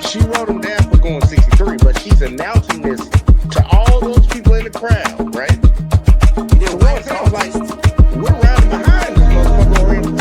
She wrote him down for going 63, but she's announcing this to all those people in the crowd, right? To what it sounds like we're riding behind this motherfucker already.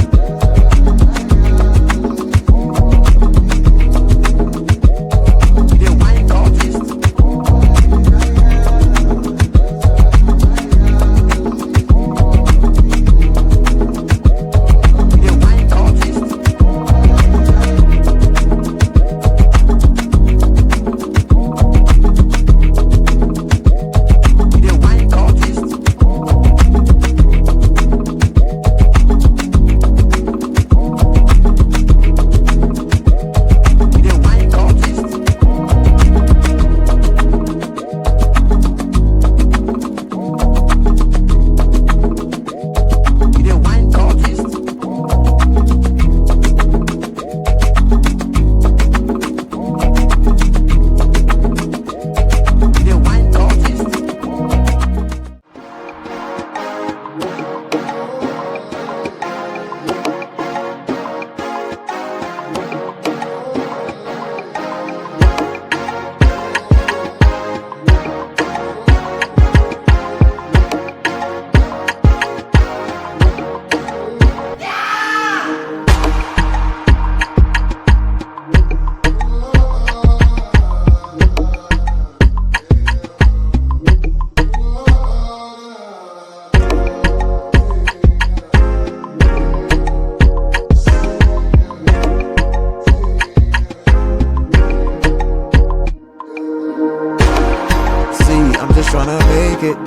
Tryna make it.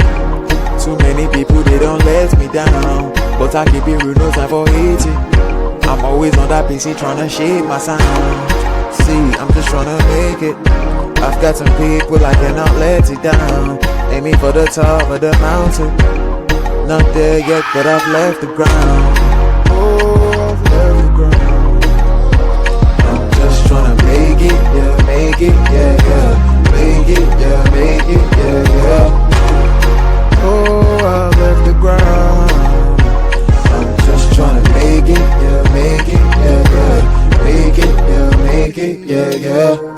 Too many people, they don't let me down. But I keep it real, no time for hating. I'm always on that PC tryna shape my sound. See, I'm just tryna make it. I've got some people I cannot let it down. Aiming for the top of the mountain. Not there yet, but I've left the ground. Oh, I've left the ground. I'm just tryna make it, yeah, make it, yeah, yeah. Make it, yeah, make it, yeah, yeah. Oh, I left the ground. I'm just tryna make it, yeah, make it, yeah, yeah. Make it, yeah, make it, yeah, yeah.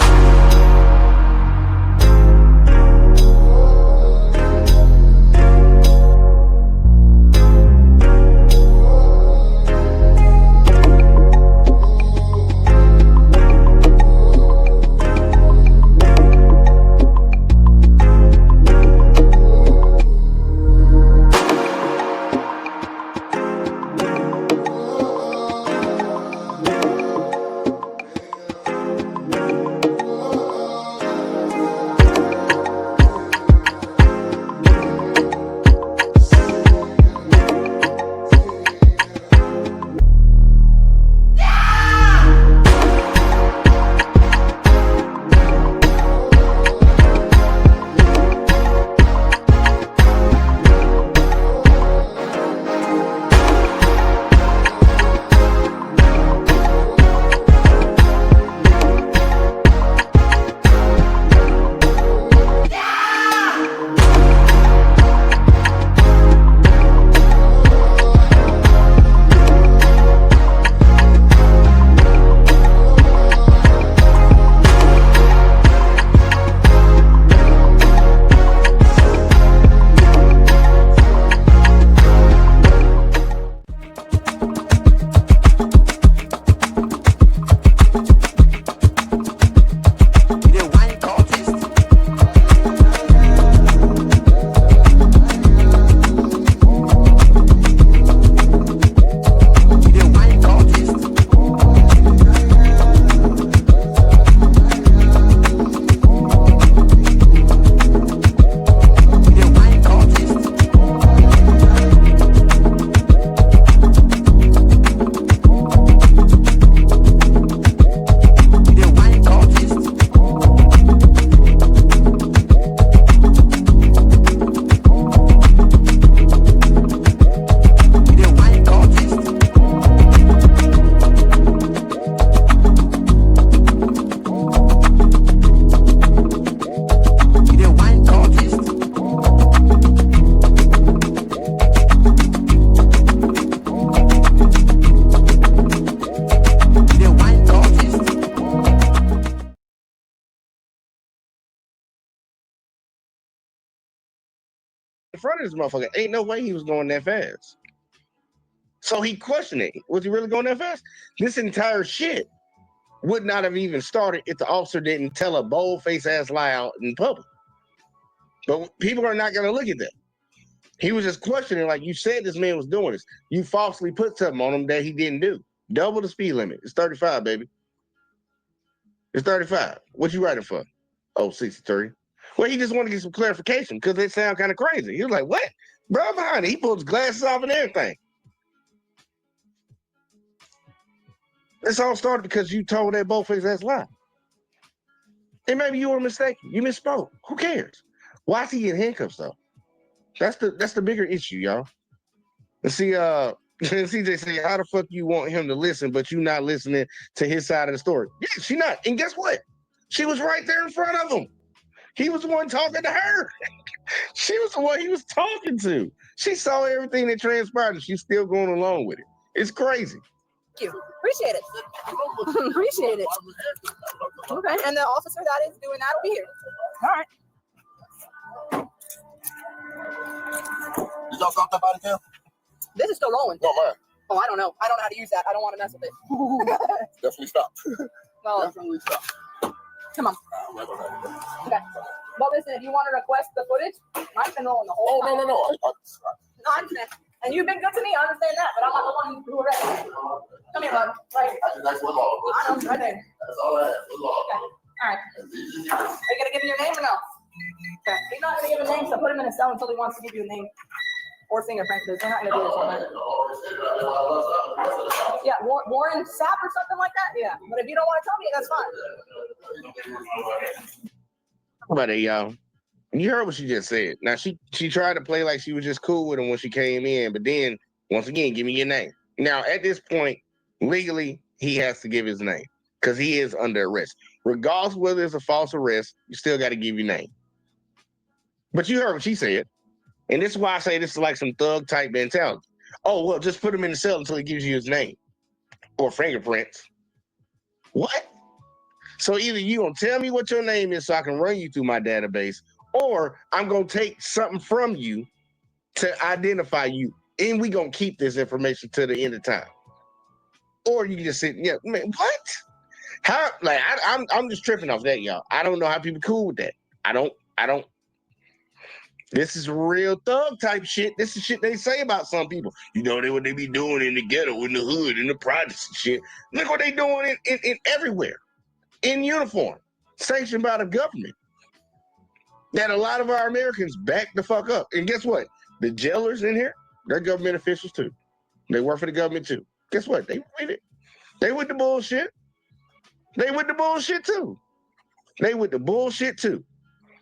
in front of this motherfucker. Ain't no way he was going that fast. So he questioned it. Was he really going that fast? This entire shit would not have even started if the officer didn't tell a bold-faced ass lie out in public. But people are not going to look at that. He was just questioning, like, you said this man was doing this. You falsely put something on him that he didn't do. Double the speed limit. It's 35, baby. It's 35. What you writing for? Oh, 63. Well, he just wanted to get some clarification because it sounded kind of crazy. He was like, what? Bro, behind it. He pulled his glasses off and everything. This all started because you told that bold-faced ass lie. And maybe you were mistaken. You misspoke. Who cares? Why is he in handcuffs, though? That's the bigger issue, y'all. Let's see, CJ say, how the fuck you want him to listen, but you not listening to his side of the story? Yeah, she not. And guess what? She was right there in front of him. He was the one talking to her. She was the one he was talking to. She saw everything that transpired, and she's still going along with it. It's crazy. Thank you. Appreciate it. Appreciate it. Okay. And the officer that is doing that will be here. All right. Did y'all stop that body cam? This is still rolling. No, man. Oh, I don't know. I don't know how to use that. I don't want to mess with it. Definitely stop. Well, Definitely stop. come on. Okay. But listen, if you want to request the footage, I've been rolling the whole time. No. No, I understand. And you've been good to me. I understand that. But I'm not the one who arrested. Come here, bud. Right here. That's what law. I know. Right there. That's all I have. What law? Okay. All right. Are you going to give me your name or no? Okay. He's not going to give a name, so put him in a cell until he wants to give you a name or fingerprint, because they're not going to do this all night. Yeah, Warren Sapp or something like that? Yeah. But if you don't want to tell me, that's fine. But y'all, you heard what she just said. Now, she tried to play like she was just cool with him when she came in, but then, once again, give me your name. Now, at this point, legally, he has to give his name because he is under arrest. Regardless of whether it's a false arrest, you still got to give your name. But you heard what she said. And this is why I say this is like some thug type mentality. Oh, well, just put him in the cell until he gives you his name or fingerprints. What? So either you gonna tell me what your name is so I can run you through my database, or I'm gonna take something from you to identify you, and we gonna keep this information to the end of time. Or you can just say, yeah, man, what? How? Like I'm just tripping off that, y'all. I don't know how people cool with that. I don't. This is real thug type shit. This is shit they say about some people. You know, what they be doing in the ghetto, in the hood, in the projects and shit. Look what they doing in everywhere. In uniform. Sanctioned by the government. That a lot of our Americans back the fuck up. And guess what? The jailers in here, they're government officials too. They work for the government too. Guess what? They with it. They with the bullshit. They with the bullshit too. They with the bullshit too.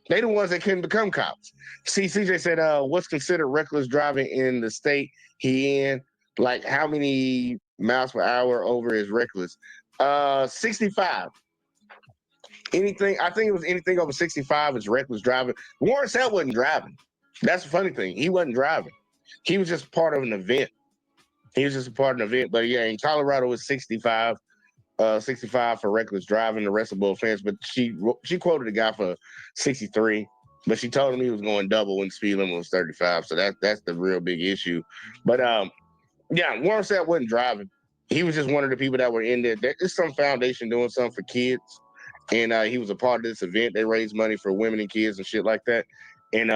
They the ones that couldn't become cops. See, CJ said, what's considered reckless driving in the state he in? Like, how many miles per hour over is reckless? 65. Anything, I think it was anything over 65 is reckless driving. Warren Sapp wasn't driving. That's the funny thing. He wasn't driving. He was just part of an event. He was just a part of an event. But yeah, in Colorado, it was 65. 65 for reckless driving, arrestable offense, but she quoted the guy for 63, but she told him he was going double when the speed limit was 35. So that's the real big issue. But yeah, Warren Sapp wasn't driving. He was just one of the people that were in there. There's some foundation doing something for kids, and he was a part of this event. They raised money for women and kids and shit like that. And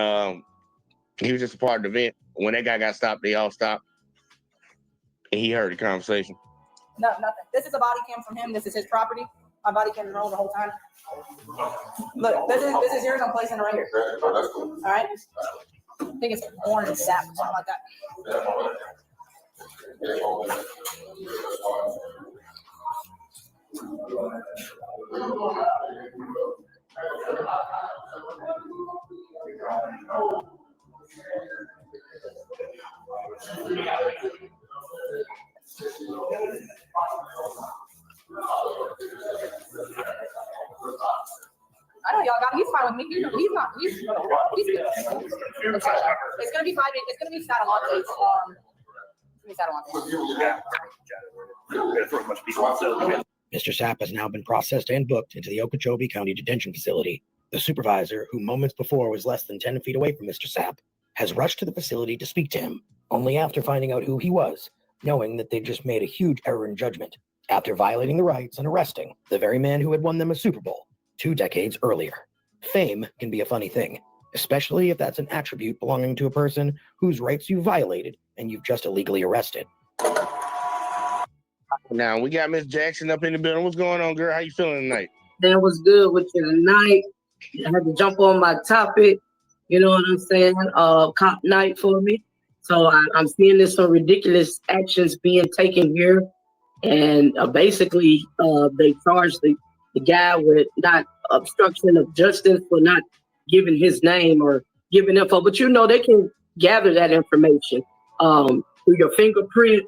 he was just a part of the event. When that guy got stopped, they all stopped, and he heard the conversation. No, nothing. This is a body cam from him. This is his property. My body cam rolled the whole time. Look, this is yours. I'm placing it right here. All right. I think it's orange sap or something like that. I know y'all got him. He's fine with me. He's not. He's good. It's gonna be 5 days. It's gonna be Satalante. Mr. Sapp has now been processed and booked into the Okeechobee County Detention Facility. The supervisor, who moments before was less than 10 feet away from Mr. Sapp, has rushed to the facility to speak to him, only after finding out who he was, knowing that they'd just made a huge error in judgment after violating the rights and arresting the very man who had won them a Super Bowl 2 decades earlier. Fame can be a funny thing, especially if that's an attribute belonging to a person whose rights you violated and you've just illegally arrested. Now we got Miss Jackson up in the building. What's going on, girl? How you feeling tonight? That was good with you tonight. I had to jump on my topic. You know what I'm saying? Cop night for me. So I'm seeing there's some ridiculous actions being taken here. And basically, they charged the guy with not obstruction of justice for not giving his name or giving info. But, you know, they can gather that information through your fingerprint.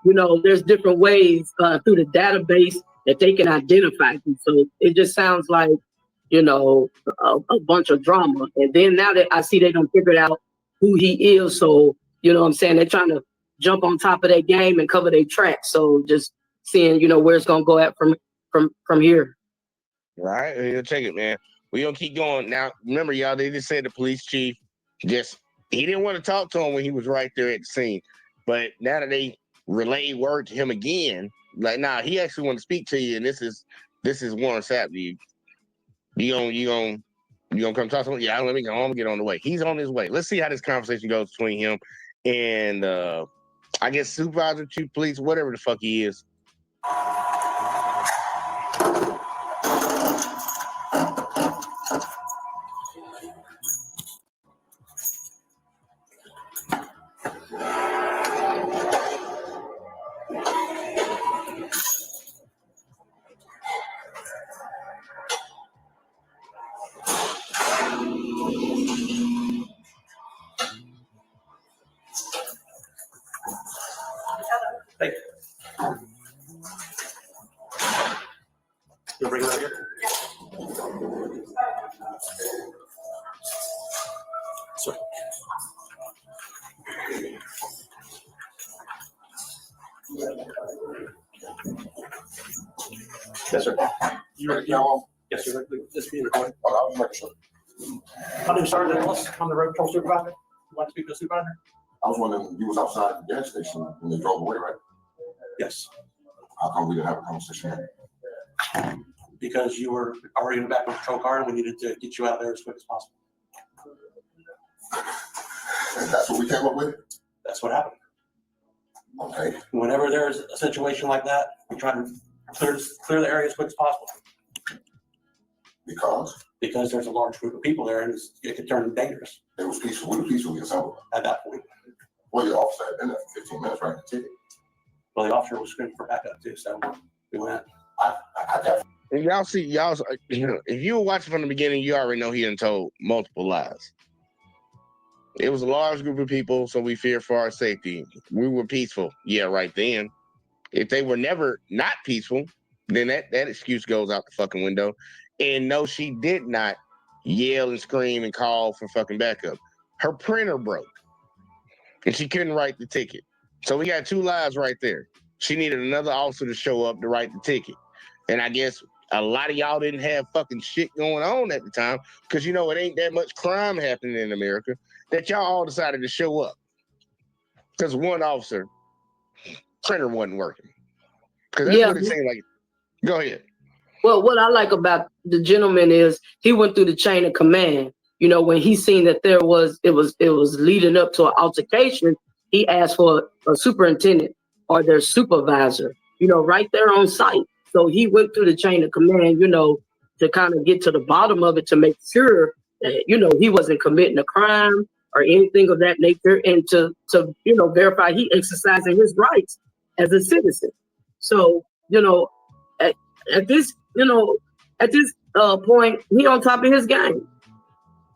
You know, there's different ways through the database that they can identify you. So it just sounds like, you know, a bunch of drama. And then now that I see they don't figure out who he is. So, you know what I'm saying? They're trying to jump on top of their game and cover their tracks. So just seeing, you know, where it's going to go at from here. All right, we'll take it, man. We're going to keep going. Now, remember, y'all, they just said the police chief he didn't want to talk to him when he was right there at the scene. But now that they relay word to him again, like, nah, he actually want to speak to you, and this is Warren Sapp. You gonna come talk to him? Yeah, let me go home and get on the way. He's on his way. Let's see how this conversation goes between him and I guess supervisor, chief police, whatever the fuck he is. Thank you. You'll bring it out here? Sir. Yes, sir. You ready to go on? Yes, sir. This being recorded. I'll make sure. My name is Sergeant Ellis. I'm the road patrol supervisor. You want to speak to the supervisor? I was wondering, you was outside the gas station when they drove away, right? Yes. How come we didn't have a conversation? Because you were already in the back of the patrol car and we needed to get you out there as quick as possible. And that's what we came up with? That's what happened. Okay. Whenever there's a situation like that, we try to clear the area as quick as possible. Because there's a large group of people there and it could turn dangerous. It was peaceful. We were peacefully assembled. At that point. Well, your officer had been there for 15 minutes, right? Well, the officer was screaming for backup too, so we went. I definitely. And y'all see, if you were watching from the beginning, you already know he done told multiple lies. It was a large group of people, so we feared for our safety. We were peaceful. Yeah, right then. If they were never not peaceful, then that excuse goes out the fucking window. And no, she did not yell and scream and call for fucking backup. Her printer broke. And she couldn't write the ticket. So we got 2 lies right there. She needed another officer to show up to write the ticket. And I guess a lot of y'all didn't have fucking shit going on at the time because, you know, it ain't that much crime happening in America that y'all all decided to show up. Because one officer, printer wasn't working. Because that's what it seemed like. Go ahead. Well, what I like about the gentleman is he went through the chain of command. You know, when he seen that it was leading up to an altercation, he asked for a superintendent or their supervisor, you know, right there on site. So he went through the chain of command, you know, to kind of get to the bottom of it to make sure that, you know, he wasn't committing a crime or anything of that nature, and to you know, verify he exercising his rights as a citizen. So, you know, at this point, he on top of his game.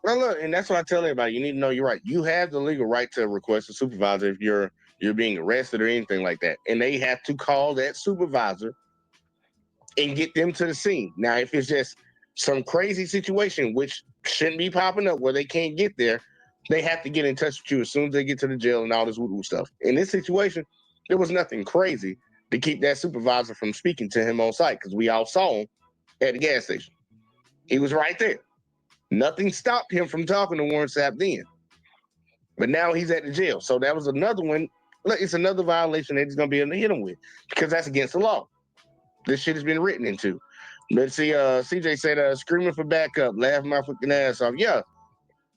Well, look, and that's what I tell everybody. You need to know you're right. You have the legal right to request a supervisor if you're being arrested or anything like that. And they have to call that supervisor and get them to the scene. Now, if it's just some crazy situation, which shouldn't be popping up where they can't get there, they have to get in touch with you as soon as they get to the jail and all this woo-woo stuff. In this situation, there was nothing crazy to keep that supervisor from speaking to him on site because we all saw him at the gas station. He was right there. Nothing stopped him from talking to Warren Sapp then. But now he's at the jail. So that was another one. Look, it's another violation that he's going to be able to hit him with because that's against the law. This shit has been written into. Let's see, CJ said, screaming for backup, laughing my fucking ass off. Yeah,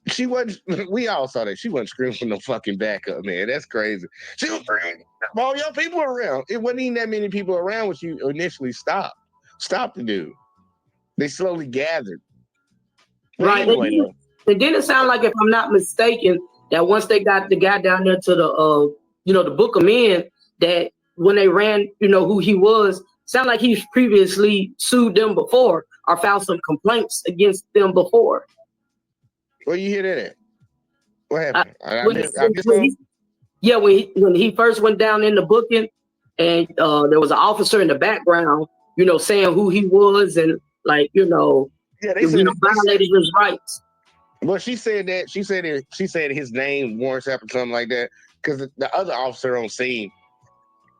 she wasn't, we all saw that. She wasn't screaming for no fucking backup, man. That's crazy. She was screaming, all your people around. It wasn't even that many people around when you initially stopped the dude. They slowly gathered. But Right. anyway, it didn't sound like, if I'm not mistaken, that once they got the guy down there to the, the book him in, that when they ran, who he was, sound like he's previously sued them before or filed some complaints against them before. Where you hear that at? What happened? When he first went down in the booking, and there was an officer in the background, saying who he was and violated his rights. Well, she said that. She said his name, Warren Sapp, or something like that, because the other officer on scene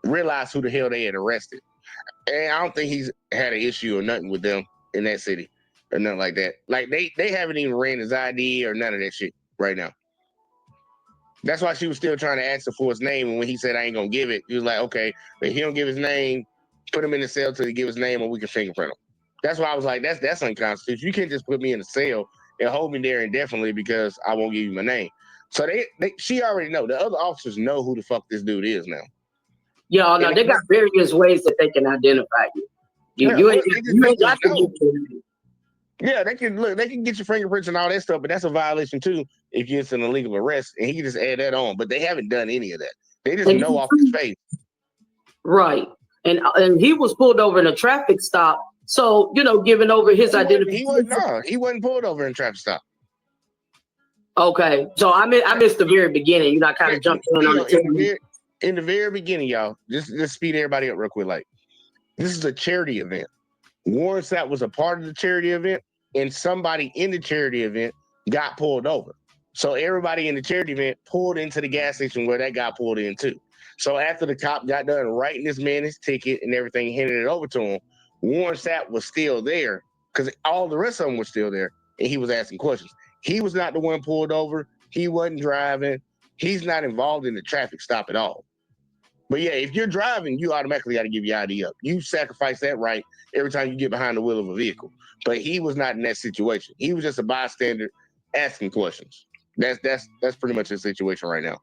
realized who the hell they had arrested. And I don't think he's had an issue or nothing with them in that city or nothing like that. Like they haven't even ran his ID or none of that shit right now. That's why she was still trying to ask him for his name. And when he said, I ain't gonna give it, he was like, okay, but he don't give his name, put him in the cell till he give his name or we can fingerprint him. That's why I was like, that's unconstitutional. You can't just put me in a cell and hold me there indefinitely because I won't give you my name. So she already know. The other officers know who the fuck this dude is now. Yeah, no, they got various ways that they can identify you. You ain't got to get your name. Yeah, they can get your fingerprints and all that stuff, but that's a violation too if it's an illegal arrest, and he can just add that on. But they haven't done any of that. They just know off his face. Right. And he was pulled over in a traffic stop. So, giving over his identity. He wasn't pulled over in a traffic stop. Okay. So I missed the very beginning. I kind of jumped in on the in the very beginning, y'all, just speed everybody up real quick. Like, this is a charity event. Warren Sapp was a part of the charity event, and somebody in the charity event got pulled over. So everybody in the charity event pulled into the gas station where that got pulled into. So after the cop got done writing this man his ticket and everything, handed it over to him, Warren Sapp was still there because all the rest of them were still there, and he was asking questions. He was not the one pulled over. He wasn't driving. He's not involved in the traffic stop at all. But yeah, if you're driving, you automatically got to give your ID up. You sacrifice that right every time you get behind the wheel of a vehicle. But he was not in that situation. He was just a bystander asking questions. That's pretty much his situation right now.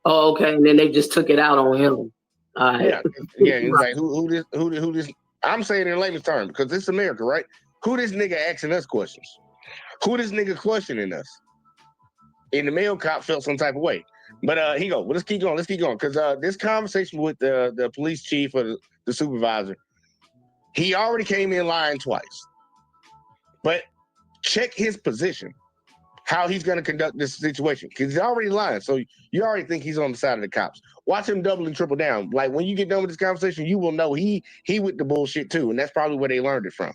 Oh, okay. And then they just took it out on him. Yeah. It's like who this? I'm saying in layman's terms because this is America, right? Who this nigga asking us questions? Who this nigga questioning us? And the male cop felt some type of way. But let's keep going. Because this conversation with the police chief or the supervisor, he already came in lying twice. But check his position, how he's going to conduct this situation. Because he's already lying. So you already think he's on the side of the cops. Watch him double and triple down. Like when you get done with this conversation, you will know he with the bullshit too. And that's probably where they learned it from.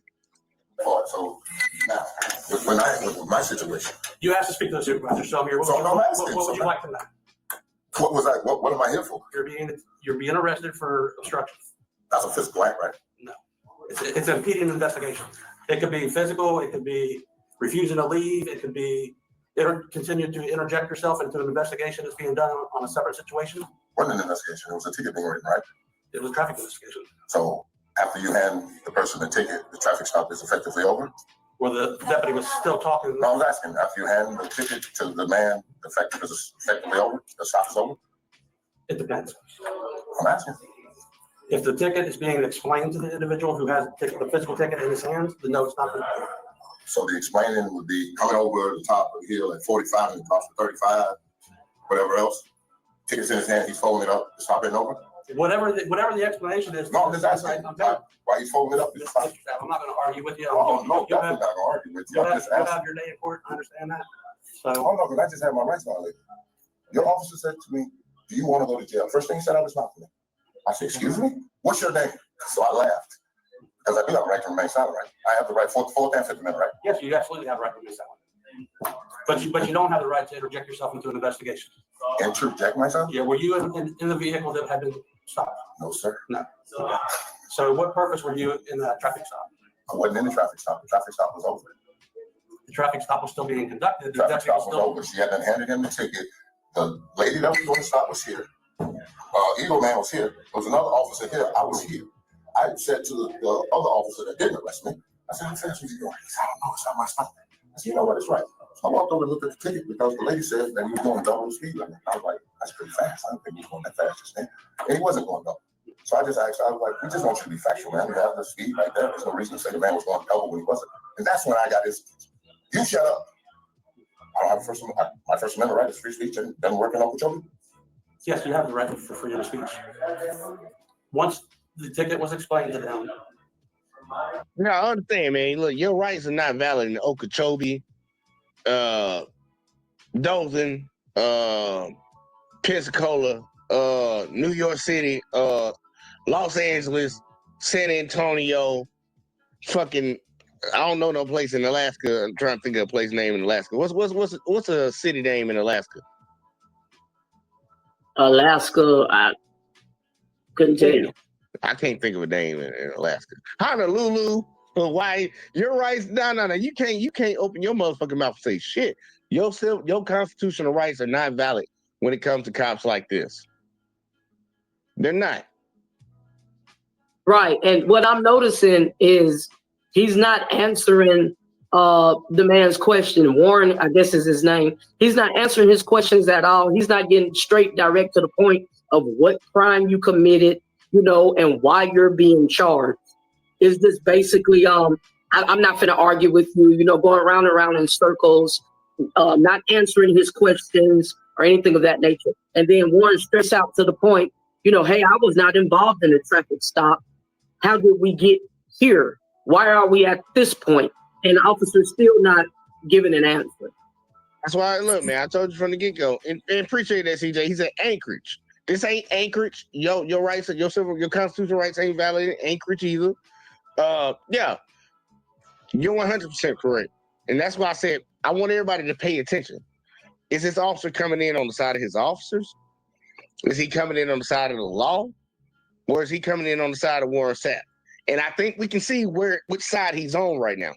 So now, with my situation, you have to speak to the supervisor. So I'm here. What would you like to know? What was I? What am I here for? You're being arrested for obstruction. That's a physical act, right? No, it's an impeding investigation. It could be physical. It could be refusing to leave. It could be continue to interject yourself into an investigation that's being done on a separate situation. It wasn't an investigation. It was a ticket being written, right? It was a traffic investigation. So after you hand the person the ticket, the traffic stop is effectively over? Well, the deputy was still talking. No, I was asking, after you hand the ticket to the man, the fact is effectively over? The stop is over? It depends. I'm asking. If the ticket is being explained to the individual who has the physical ticket in his hands, then no, it's not going to. So the explaining would be coming over the top of the hill at 45 and across for 35, whatever else. Ticket's in his hand, he's folding it up, the stop isn't over? Whatever the explanation is. No, I'm just asking. Why he's folding it up? I'm not going to argue with you. No, definitely not going to argue with you. You have your day in court. I understand that. So. Hold on, because I just had my rights violated. Your officer said to me, do you want to go to jail? First thing he said, I was not for me. I said, excuse me? What's your name? So I laughed. Because I do have a right to remain silent, right? I have the right, Fourth and Fifth Amendment, right? Yes, you absolutely have the right to remain silent. But you don't have the right to interject yourself into an investigation. Interject myself? Yeah, were you in the vehicle that had been stopped? No, sir. No. Okay. So what purpose were you in that traffic stop? I wasn't in the traffic stop. The traffic stop was over. traffic stop was still being conducted. The Traffic deputy stop was over. She hadn't handed him the ticket. The lady that was doing the stop was here. Eagle Man was here. There was another officer here. I was here. I said to the other officer that didn't arrest me, I said, how fast was he going? He said, I don't know. It's not my stop. I said, you know what? It's right. So I walked over and looked at the ticket because the lady said that he was going double the speed limit. I was like, that's pretty fast. I don't think he was going that fast just then. And he wasn't going double. So I just asked, I was like, we just want you to be factual, man. We have the speed right there. There's no reason to say the man was going double when he wasn't. And that's when I got his, you shut up. I don't have my First Amendment right is free speech and doesn't work in Okeechobee. Yes, you have the right for freedom of speech. Once the ticket was explained to them. No, I understand, man. Look, your rights are not valid in Okeechobee, Dothan, Pensacola, New York City, Los Angeles, San Antonio, fucking, I don't know no place in Alaska. I'm trying to think of a place name in Alaska. What's a city name in Alaska? Alaska, I couldn't tell you. I can't think of a name in Alaska. Honolulu, Hawaii. Your rights, no. You can't open your motherfucking mouth and say shit. Your constitutional rights are not valid when it comes to cops like this. They're not. Right. And what I'm noticing is he's not answering the man's question. Warren, I guess is his name. He's not answering his questions at all. He's not getting straight direct to the point of what crime you committed, you know, and why you're being charged. Is this basically, I'm not going to argue with you, you know, going round and round in circles, not answering his questions or anything of that nature. And then Warren stress out to the point, you know, hey, I was not involved in a traffic stop. How did we get here? Why are we at this point? And the officer's still not giving an answer. That's why, look, man, I told you from the get-go, and appreciate that, CJ. He said Anchorage. This ain't Anchorage. Your rights, your constitutional rights ain't valid in Anchorage either. Yeah, you're 100% correct. And that's why I said, I want everybody to pay attention. Is this officer coming in on the side of his officers? Is he coming in on the side of the law? Or is he coming in on the side of Warren Sapp? And I think we can see which side he's on right now.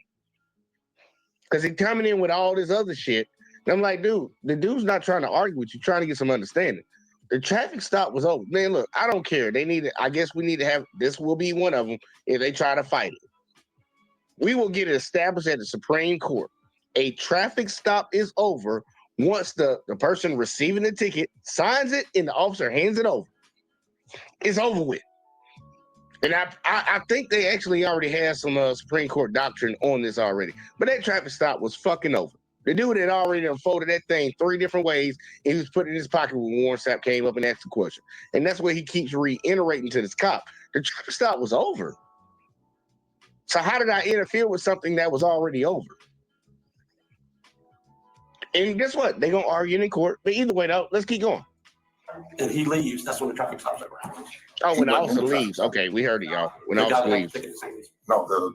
Because he's coming in with all this other shit. And I'm like, dude, the dude's not trying to argue with you, trying to get some understanding. The traffic stop was over. Man, look, I don't care. I guess we need to have, this will be one of them if they try to fight it. We will get it established at the Supreme Court. A traffic stop is over once the person receiving the ticket signs it and the officer hands it over. It's over with. And I think they actually already had some Supreme Court doctrine on this already. But that traffic stop was fucking over. The dude had already unfolded that thing 3 different ways, and he was put it in his pocket when Warren Sapp came up and asked the question. And that's what he keeps reiterating to this cop. The traffic stop was over. So how did I interfere with something that was already over? And guess what? They're going to argue in court. But either way, though, let's keep going. And he leaves. That's when the traffic stop's over. Oh, when the officer leaves. Okay, we heard it, y'all. When the officer leaves. No, the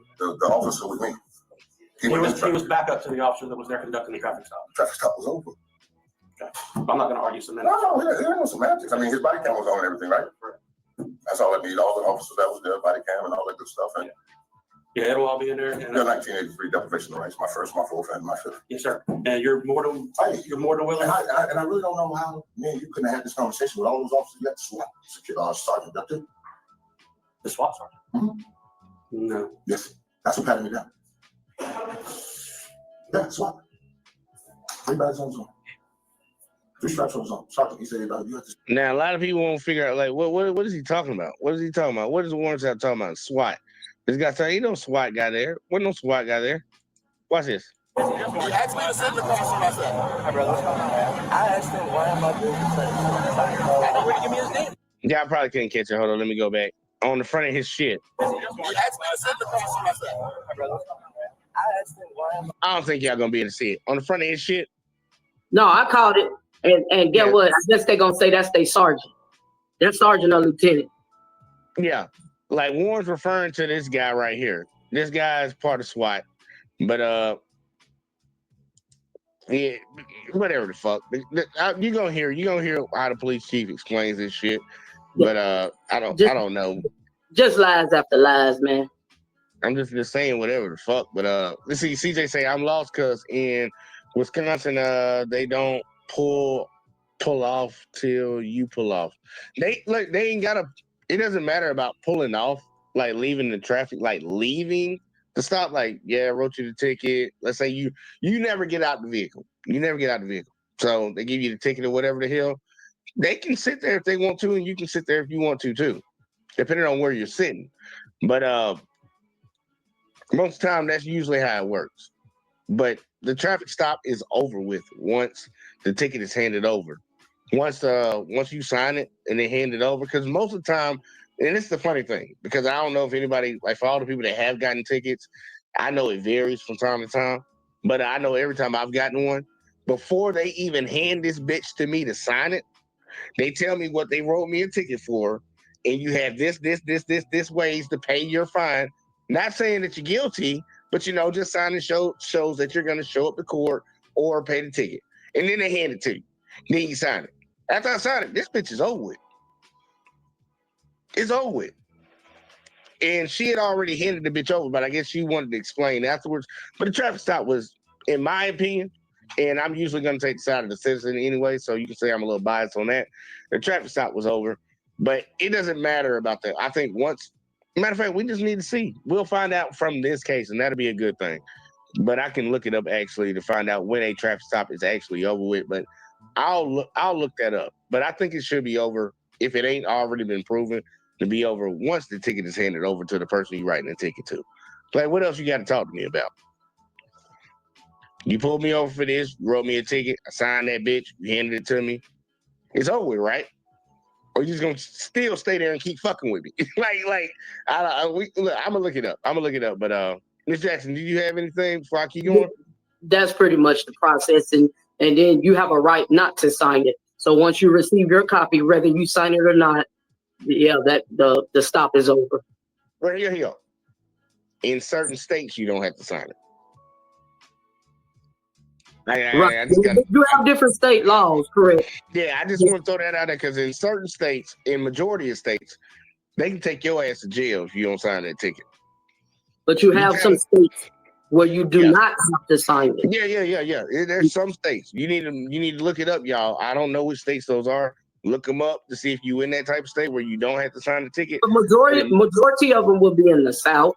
officer with me. He was back up to the officer that was there conducting the traffic stop. The traffic stop was over. Okay. I'm not going to argue semantics. No, there ain't no semantics. I mean, his body cam was on and everything, right? That's all I need. All the officers that was there, body cam and all that good stuff. And yeah, it'll all be in there. And, the 1983 deprivation of rights, my first, my fourth, and my fifth. Yes, sir. And you're more than willing. And I really don't know how, man, you couldn't have had this conversation with all those officers you had to SWAT sergeant up there. The SWAT sergeant? Mm-hmm. No. Yes, that's what patted me down. Yeah, SWAT. 3 bags on his arm. 3 straps on his arm. Sergeant, he said, you have to. Now, a lot of people won't figure out, like, what is he talking about? What is he talking about? What is Warren Sapp talking about? SWAT. This guy saying, ain't no SWAT guy there. Wasn't no SWAT guy there. Watch this. He asked me to send the cross on myself. Hi, brother. I asked him, why am I doing this? I don't really give me his name. Yeah, I probably couldn't catch it. Hold on, let me go back. On the front of his shit. He asked me to send the cross on myself. Hi, brother. I asked him, why am I don't think y'all gonna be able to see it. On the front of his shit. No, I called it. And get what? I guess they're going to say that's their sergeant. They're sergeant or lieutenant. Yeah. Like Warren's referring to this guy right here. This guy is part of SWAT. But yeah, whatever the fuck. You're gonna hear how the police chief explains this shit. But I don't know. Just lies after lies, man. I'm just saying whatever the fuck. But let's see. CJ say I'm lost because in Wisconsin, they don't pull off till you pull off. They ain't gotta. It doesn't matter about pulling off, like leaving the traffic, like leaving the stop. Like, yeah, I wrote you the ticket. Let's say you never get out the vehicle. You never get out the vehicle. So they give you the ticket or whatever the hell. They can sit there if they want to, and you can sit there if you want to too, depending on where you're sitting. But most of the time, that's usually how it works. But the traffic stop is over with once the ticket is handed over. Once you sign it and they hand it over, because most of the time, and it's the funny thing, because I don't know if anybody, like for all the people that have gotten tickets, I know it varies from time to time, but I know every time I've gotten one, before they even hand this bitch to me to sign it, they tell me what they wrote me a ticket for, and you have this ways to pay your fine. Not saying that you're guilty, but just signing shows that you're going to show up to court or pay the ticket, and then they hand it to you. Then you sign it. After I sign it, this bitch is over with. It's over with. And she had already handed the bitch over, but I guess she wanted to explain afterwards. But the traffic stop was, in my opinion, and I'm usually going to take the side of the citizen anyway, so you can say I'm a little biased on that. The traffic stop was over, but it doesn't matter about that. I think matter of fact, we just need to see. We'll find out from this case, and that'll be a good thing. But I can look it up actually to find out when a traffic stop is actually over with. But I'll look that up. But I think it should be over if it ain't already been proven to be over once the ticket is handed over to the person you're writing the ticket to. Like, what else you got to talk to me about? You pulled me over for this, you wrote me a ticket, I signed that bitch, you handed it to me. It's over with, right? Or you just gonna still stay there and keep fucking with me? I'm gonna look it up. But Ms. Jackson, do you have anything before I keep going? That's pretty much the process, and then you have a right not to sign it. So once you receive your copy, whether you sign it or not, yeah, that the stop is over. Right here you go. In certain states, you don't have to sign it. Right. You have different state laws, correct? Yeah, I just want to throw that out there because in certain states, in majority of states, they can take your ass to jail if you don't sign that ticket. But you have some states where you do not have to sign it. Yeah. There's some states. You need to look it up, y'all. I don't know which states those are. Look them up to see if you in that type of state where you don't have to sign the ticket. The majority of them will be in the South.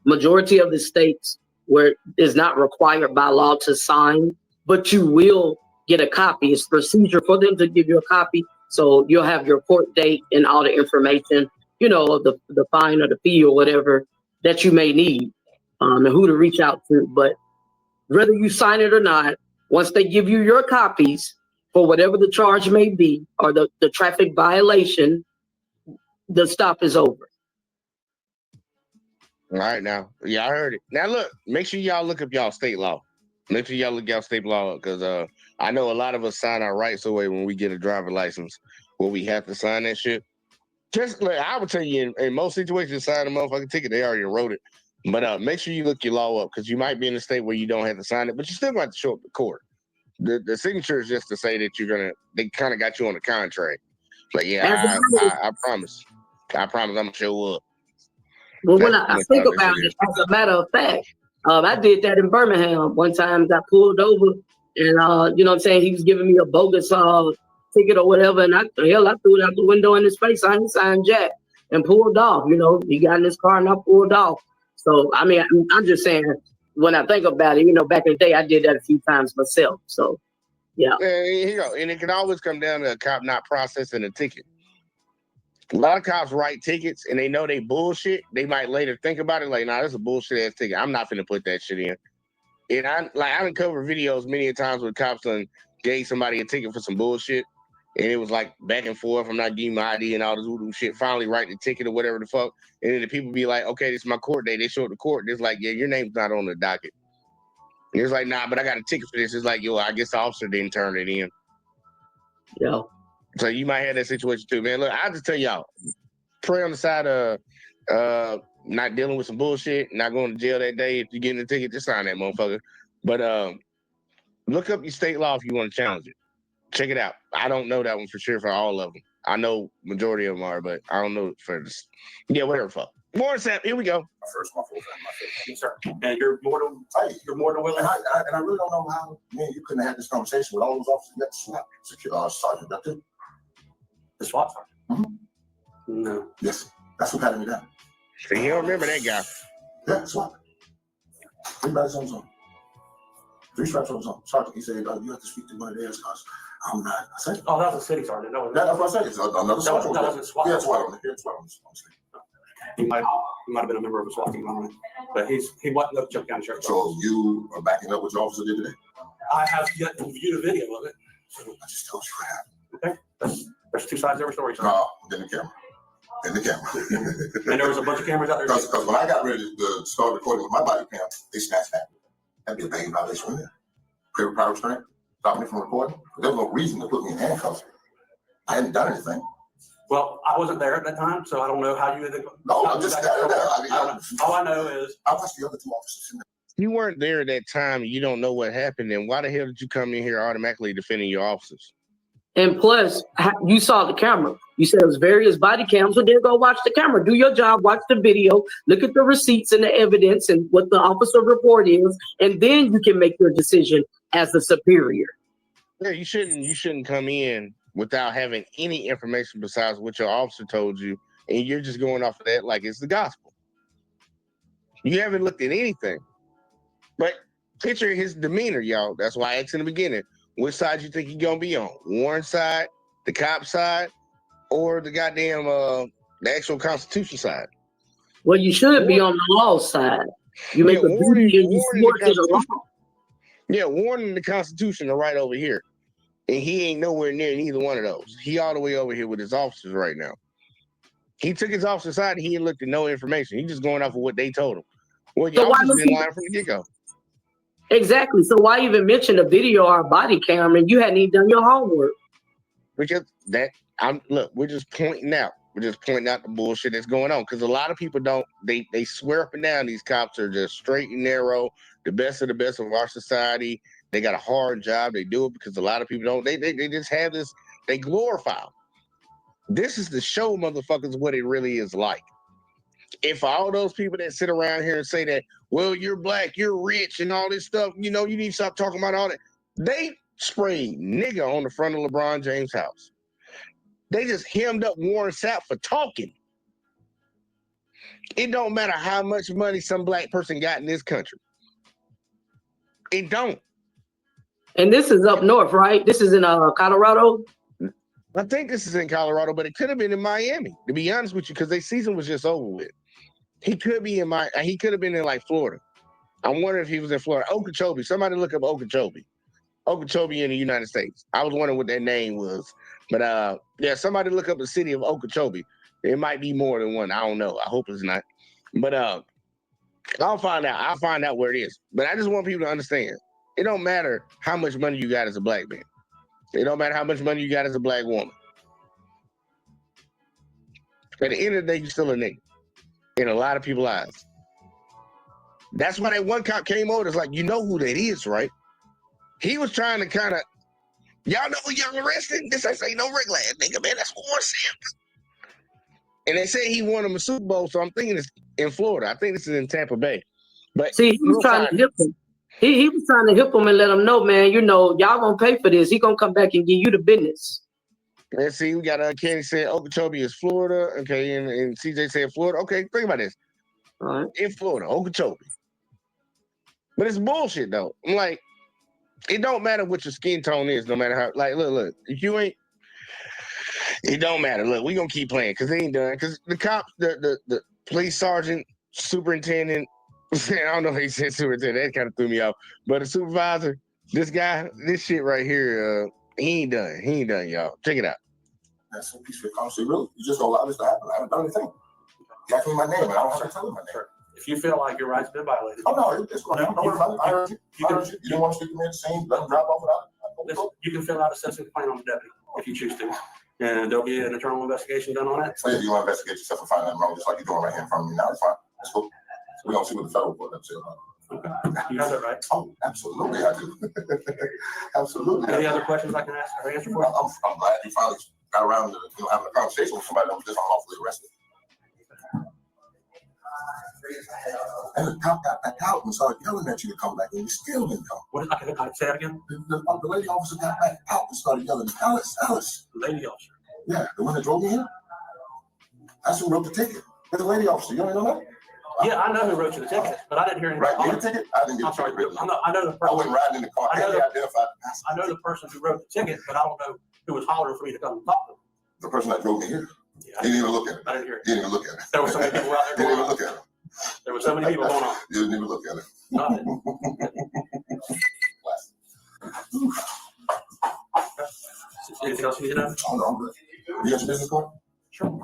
Majority of the states where it's not required by law to sign, but you will get a copy. It's procedure for them to give you a copy. So you'll have your court date and all the information, the fine or the fee or whatever that you may need, and who to reach out to. But whether you sign it or not, once they give you your copies for whatever the charge may be or the traffic violation, the stop is over. All right, now. Yeah, I heard it. Now, look, make sure y'all look up y'all state law. Make sure y'all look y'all state law because I know a lot of us sign our rights away when we get a driver license where we have to sign that shit. Just like I would tell you, in most situations, sign a motherfucking ticket, they already wrote it. But make sure you look your law up because you might be in a state where you don't have to sign it, but you still got to show up to court. The signature is just to say that they kind of got you on the contract. Like, yeah, I promise. I promise I'm going to show up. Well, when I think about it, as a matter of fact, I did that in Birmingham. One time I pulled over and, you know what I'm saying, he was giving me a bogus ticket or whatever. And I threw it out the window in his face. I ain't signed jack and pulled off. He got in his car and I pulled off. So, I mean, I'm just saying, when I think about it, back in the day, I did that a few times myself. So, yeah. Here you go. And it can always come down to a cop not processing a ticket. A lot of cops write tickets and they know they bullshit. They might later think about it like, nah, that's a bullshit ass ticket. I'm not finna put that shit in. And I done covered videos many a times where cops done gave somebody a ticket for some bullshit. And it was like back and forth. I'm not giving my ID and all this voodoo shit. Finally write the ticket or whatever the fuck. And then the people be like, okay, this is my court date. They show up to court. It's like, yeah, your name's not on the docket. And it's like, nah, but I got a ticket for this. It's like, yo, I guess the officer didn't turn it in. Yeah. So you might have that situation too, man. Look, I'll just tell y'all, pray on the side of not dealing with some bullshit, not going to jail that day. If you're getting a ticket, just sign that motherfucker. But look up your state law if you want to challenge it. Check it out. I don't know that one for sure for all of them. I know majority of them are, but I don't know for this. Yeah, whatever, fuck. Warren Sapp, here we go. My first, my full family, my favorite. Yes, sir. And you're more than willing. And I really don't know how, man, you couldn't have had this conversation with all those officers that SWAT sergeant, that too. The SWAT sergeant? Mm-hmm. No. Yes, that's who patted me down. See, you don't remember that guy. Yeah, SWAT. 3 badges on his own. 3 stripes on his own. Sergeant, he said, you have to speak to one of theirs because I'm not. I said, oh, that was a city sergeant. No, that's what I said. It's another SWAT. That wasn't SWAT. Yeah, SWAT on the here, SWAT on the He might have been a member of a SWAT team, I don't know. But he wasn't the Chip County Sheriff. So you are backing up what your officer did today? I have yet to view the video of it. I just told you what happened. Okay. There's 2 sides to every story. So. No, in the camera. In the camera. And there was a bunch of cameras out there. Because when I got ready to start recording with my body cam, they snatched that. That'd be a bang violation in there. Prior power restraint, stop me from recording. There was no reason to put me in handcuffs. I hadn't done anything. Well, I wasn't there at that time, so I don't know how you. No, I'm just standing there. All I know is I watched the other 2 officers in there. You weren't there at that time. And you don't know what happened. And why the hell did you come in here automatically defending your officers? And plus, you saw the camera. You said it was various body cams, so then go watch the camera. Do your job, watch the video, look at the receipts and the evidence and what the officer report is, and then you can make your decision as the superior. Yeah, you shouldn't come in without having any information besides what your officer told you, and you're just going off of that like it's the gospel. You haven't looked at anything. But picture his demeanor, y'all. That's why I asked in the beginning, which side you think you're gonna be on? Warren's side, the cop side, or the goddamn the actual Constitution side? Well, you should be on the law side. You make a duty and you support the law. Yeah, Warren and the Constitution are right over here. And he ain't nowhere near neither one of those. He all the way over here with his officers right now. He took his officer side and he ain't looked at no information. He's just going off of what they told him. Well, your officers been lying from the get-go. Exactly. So why even mention a video or a body cam and you hadn't even done your homework? Because we're just pointing out. We're just pointing out the bullshit that's going on. Because a lot of people don't, they swear up and down these cops are just straight and narrow, the best of our society. They got a hard job. They do it because a lot of people don't. They just have this, they glorify them. This is to show motherfuckers what it really is like. If all those people that sit around here and say that, well, you're black, you're rich, and all this stuff, you need to stop talking about all that. They sprayed nigga on the front of LeBron James' house. They just hemmed up Warren Sapp for talking. It don't matter how much money some black person got in this country. It don't. And this is up north, right? This is in Colorado? I think this is in Colorado, but it could have been in Miami, to be honest with you, because their season was just over with. He could be he could have been in like Florida. I'm wondering if he was in Florida. Okeechobee. Somebody look up Okeechobee. Okeechobee in the United States. I was wondering what that name was. But yeah, somebody look up the city of Okeechobee. It might be more than one. I don't know. I hope it's not. But I'll find out. I'll find out where it is. But I just want people to understand. It don't matter how much money you got as a black man. It don't matter how much money you got as a black woman. At the end of the day, you're still a nigga. In a lot of people's eyes. That's why that one cop came over. It's like, you know who that is, right? He was trying to kind of, y'all know who y'all arrested? This ain't no regular ass nigga, man. That's Warren Sapp. And they say he won him a Super Bowl, so I'm thinking it's in Florida. I think this is in Tampa Bay. But see, he was trying to hip him. He was trying to hip him and let him know, man, y'all gonna pay for this. He gonna come back and give you the business. Let's see, we got Kenny said Okeechobee is Florida. Okay, and CJ said Florida. Okay, think about this. All right. In Florida, Okeechobee. But it's bullshit though. I'm like, it don't matter what your skin tone is, no matter how, like, look, if you ain't, it don't matter. Look, we gonna keep playing because they ain't done. Because the cops, the police sergeant, superintendent, I don't know if he said superintendent, that kind of threw me off. But the supervisor, this guy, this shit right here, he ain't done. He ain't done, y'all. Check it out. That's so peaceful. Honestly, really, you just gonna allow this to happen. I haven't done anything. You asked me my name, and I don't have to tell you my name. If you feel like your rights have been violated. Oh no, it's going to happen. I heard you. You didn't want to speak to me at the scene. Let them drive off without. You can fill out a citizen complaint on the deputy if you choose to, and there'll be an internal investigation done on it. So if you want to investigate yourself and find that wrong, just like you're doing right here in front of me now, it's fine. That's cool. So we don't see what the federal court says. You have that right. Oh, absolutely, I do. Absolutely. Any other questions I can ask or answer for? I'm glad you finally got around to having a conversation with somebody that was just unlawfully arrested. And the cop got back out and started yelling at you to come back, and you still didn't come. What? I can say that again. The lady officer got back out and started yelling, Alice. Lady officer. Yeah, the one that drove me here. That's who wrote the ticket. It's the lady officer. You don't know that? Yeah, I know who wrote you the ticket, but I didn't hear anything. Right, the ticket? I didn't get I'm sorry. the ticket. I know the I person. wasn't riding in the car. I know I identified the passenger. I know the person who wrote the ticket, but I don't know who was hollering for me to come and talk to them. The person that drove me here. Yeah, He didn't even look at it. I didn't hear it. He didn't even look at it. There were so many people out there He didn't going even on. look at it. There were so many people going on. You didn't even look at it. No, I didn't. Anything else you need to know? Oh, no, I'm good. You got your business card? Sure.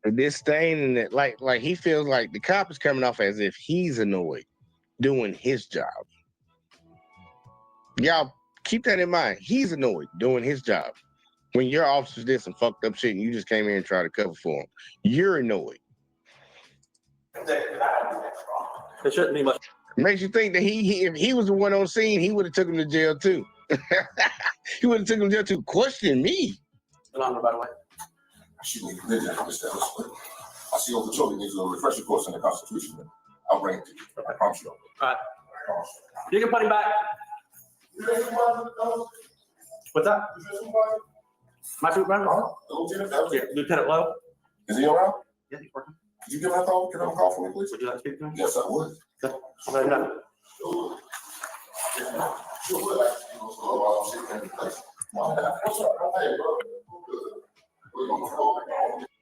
This thing and that, like he feels like the cop is coming off as if he's annoyed doing his job. Y'all keep that in mind. He's annoyed doing his job. When your officers did some fucked up shit and you just came in and tried to cover for him, you're annoyed. It shouldn't be much. Makes you think that if he was the one on scene, he would have took him to jail too. He would have took him to jail too. Question me. By the way. She needs religion for this split. I see Uncle Joey needs a refresher course in the Constitution. I'll bring it to you. I promise you. All right. You can put him back. What's that? My supervisor? Yeah, Lieutenant Lowe. Is he around? Yeah, he's working. Could you give him a call? Give him a call for me, please? Would you like to speak to him? Yes, I would. Okay. I'll let him know.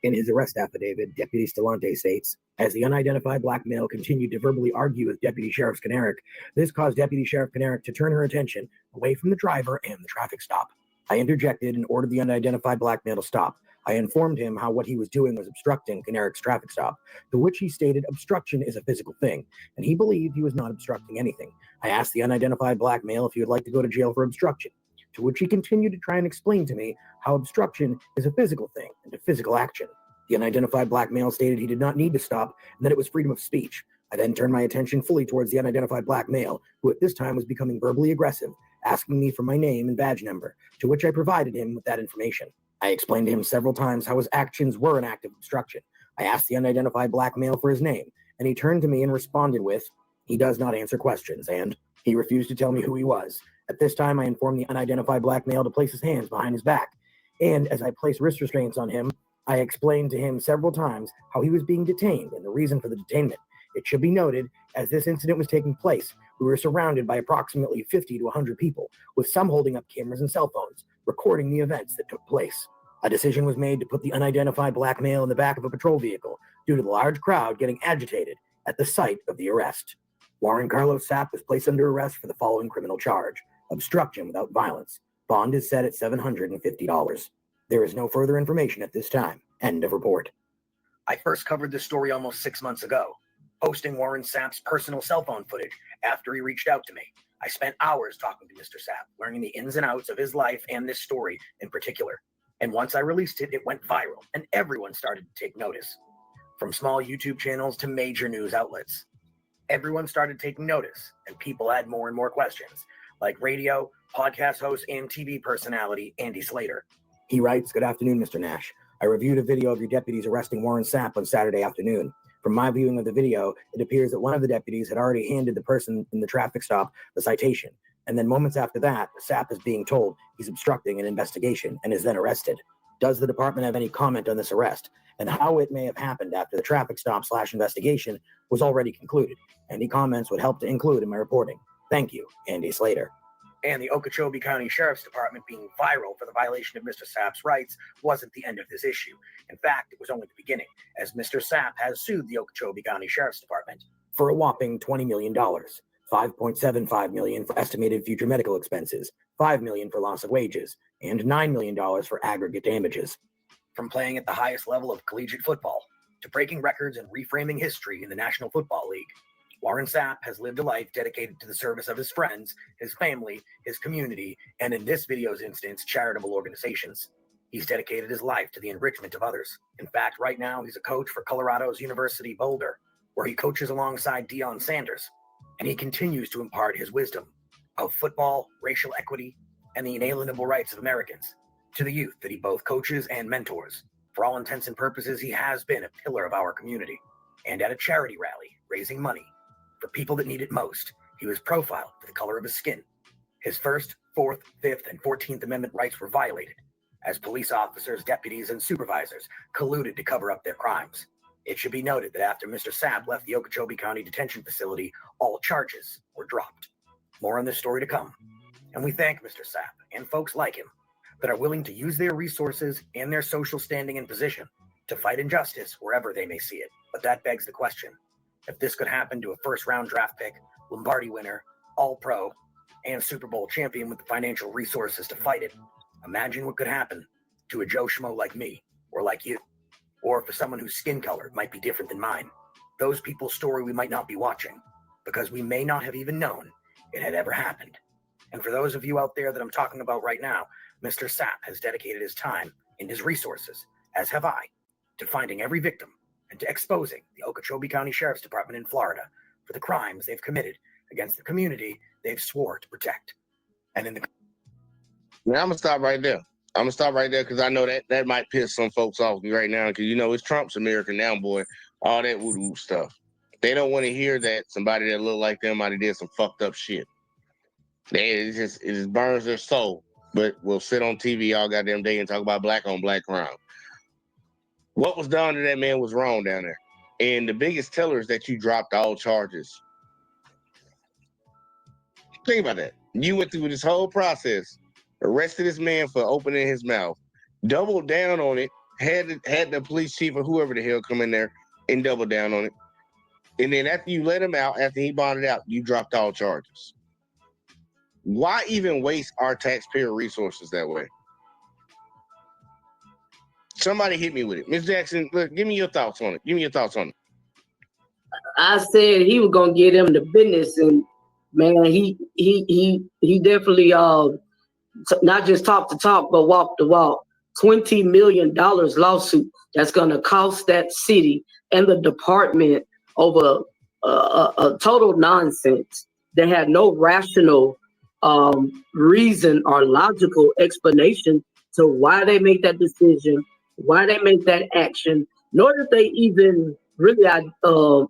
In his arrest affidavit, Deputy Stelante states, as the unidentified black male continued to verbally argue with Deputy Sheriff Skinerick, this caused Deputy Sheriff Skinerick to turn her attention away from the driver and the traffic stop. I interjected and ordered the unidentified black male to stop. I informed him how what he was doing was obstructing Skinerick's traffic stop, to which he stated obstruction is a physical thing, and he believed he was not obstructing anything. I asked the unidentified black male if he would like to go to jail for obstruction, to which he continued to try and explain to me how obstruction is a physical thing and a physical action. The unidentified black male stated he did not need to stop and that it was freedom of speech. I then turned my attention fully towards the unidentified black male, who at this time was becoming verbally aggressive, asking me for my name and badge number, to which I provided him with that information. I explained to him several times how his actions were an act of obstruction. I asked the unidentified black male for his name, and he turned to me and responded with, "He does not answer questions," and he refused to tell me who he was. At this time, I informed the unidentified black male to place his hands behind his back, and as I placed wrist restraints on him, I explained to him several times how he was being detained and the reason for the detainment. It should be noted, as this incident was taking place, we were surrounded by approximately 50 to 100 people, with some holding up cameras and cell phones, recording the events that took place. A decision was made to put the unidentified black male in the back of a patrol vehicle due to the large crowd getting agitated at the site of the arrest. Warren Carlos Sapp was placed under arrest for the following criminal charge: obstruction without violence. Bond is set at $750. There is no further information at this time. End of report. I first covered this story almost 6 months ago, posting Warren Sapp's personal cell phone footage after he reached out to me. I spent hours talking to Mr. Sapp, learning the ins and outs of his life and this story in particular. And once I released it, it went viral, and everyone started to take notice. From small YouTube channels to major news outlets. Everyone started taking notice, and people had more and more questions, like radio, podcast host, and TV personality Andy Slater. He writes, "Good afternoon, Mr. Nash. I reviewed a video of your deputies arresting Warren Sapp on Saturday afternoon. From my viewing of the video, it appears that one of the deputies had already handed the person in the traffic stop the citation. And then moments after that, Sapp is being told he's obstructing an investigation and is then arrested. Does the department have any comment on this arrest and how it may have happened after the traffic stop/investigation was already concluded? Any comments would help to include in my reporting. Thank you, Andy Slater." And the Okeechobee County Sheriff's Department being viral for the violation of Mr. Sapp's rights wasn't the end of this issue. In fact, it was only the beginning, as Mr. Sapp has sued the Okeechobee County Sheriff's Department for a whopping $20 million, $5.75 million for estimated future medical expenses, $5 million for loss of wages, and $9 million for aggregate damages. From playing at the highest level of collegiate football to breaking records and reframing history in the National Football League, Warren Sapp has lived a life dedicated to the service of his friends, his family, his community, and in this video's instance, charitable organizations. He's dedicated his life to the enrichment of others. In fact, right now, he's a coach for Colorado's University Boulder, where he coaches alongside Deion Sanders, and he continues to impart his wisdom of football, racial equity, and the inalienable rights of Americans, to the youth that he both coaches and mentors. For all intents and purposes, he has been a pillar of our community. And at a charity rally, raising money for people that need it most, he was profiled for the color of his skin. His First, Fourth, Fifth, and 14th Amendment rights were violated, as police officers, deputies, and supervisors colluded to cover up their crimes. It should be noted that after Mr. Sapp left the Okeechobee County Detention Facility, all charges were dropped. More on this story to come. And we thank Mr. Sapp and folks like him that are willing to use their resources and their social standing and position to fight injustice wherever they may see it. But that begs the question, if this could happen to a first-round draft pick, Lombardi winner, All-Pro, and Super Bowl champion with the financial resources to fight it, imagine what could happen to a Joe Schmo like me, or like you, or for someone whose skin color might be different than mine. Those people's story we might not be watching, because we may not have even known it had ever happened. And for those of you out there that I'm talking about right now, Mr. Sapp has dedicated his time and his resources, as have I, to finding every victim and to exposing the Okeechobee County Sheriff's Department in Florida for the crimes they've committed against the community they've swore to protect. And in the... Now, I'm going to stop right there. I'm going to stop right there because I know that might piss some folks off right now because, it's Trump's America now, boy. All that woo-woo stuff. They don't want to hear that somebody that look like them might have did some fucked up shit. It just burns their soul. But we'll sit on TV all goddamn day and talk about black on black crime. What was done to that man was wrong down there. And the biggest teller is that you dropped all charges. Think about that. You went through this whole process, arrested this man for opening his mouth, doubled down on it, had the police chief or whoever the hell come in there and double down on it. And then after you let him out, after he bonded out, you dropped all charges. Why even waste our taxpayer resources that way? Somebody hit me with it. Ms. Jackson, look, give me your thoughts on it. I said he was gonna get him the business, and man, he definitely not just talk the talk, but walk the walk. $20 million lawsuit that's gonna cost that city and the department over a total nonsense that had no rational reason or logical explanation to why they make that decision, why they make that action, nor did they even really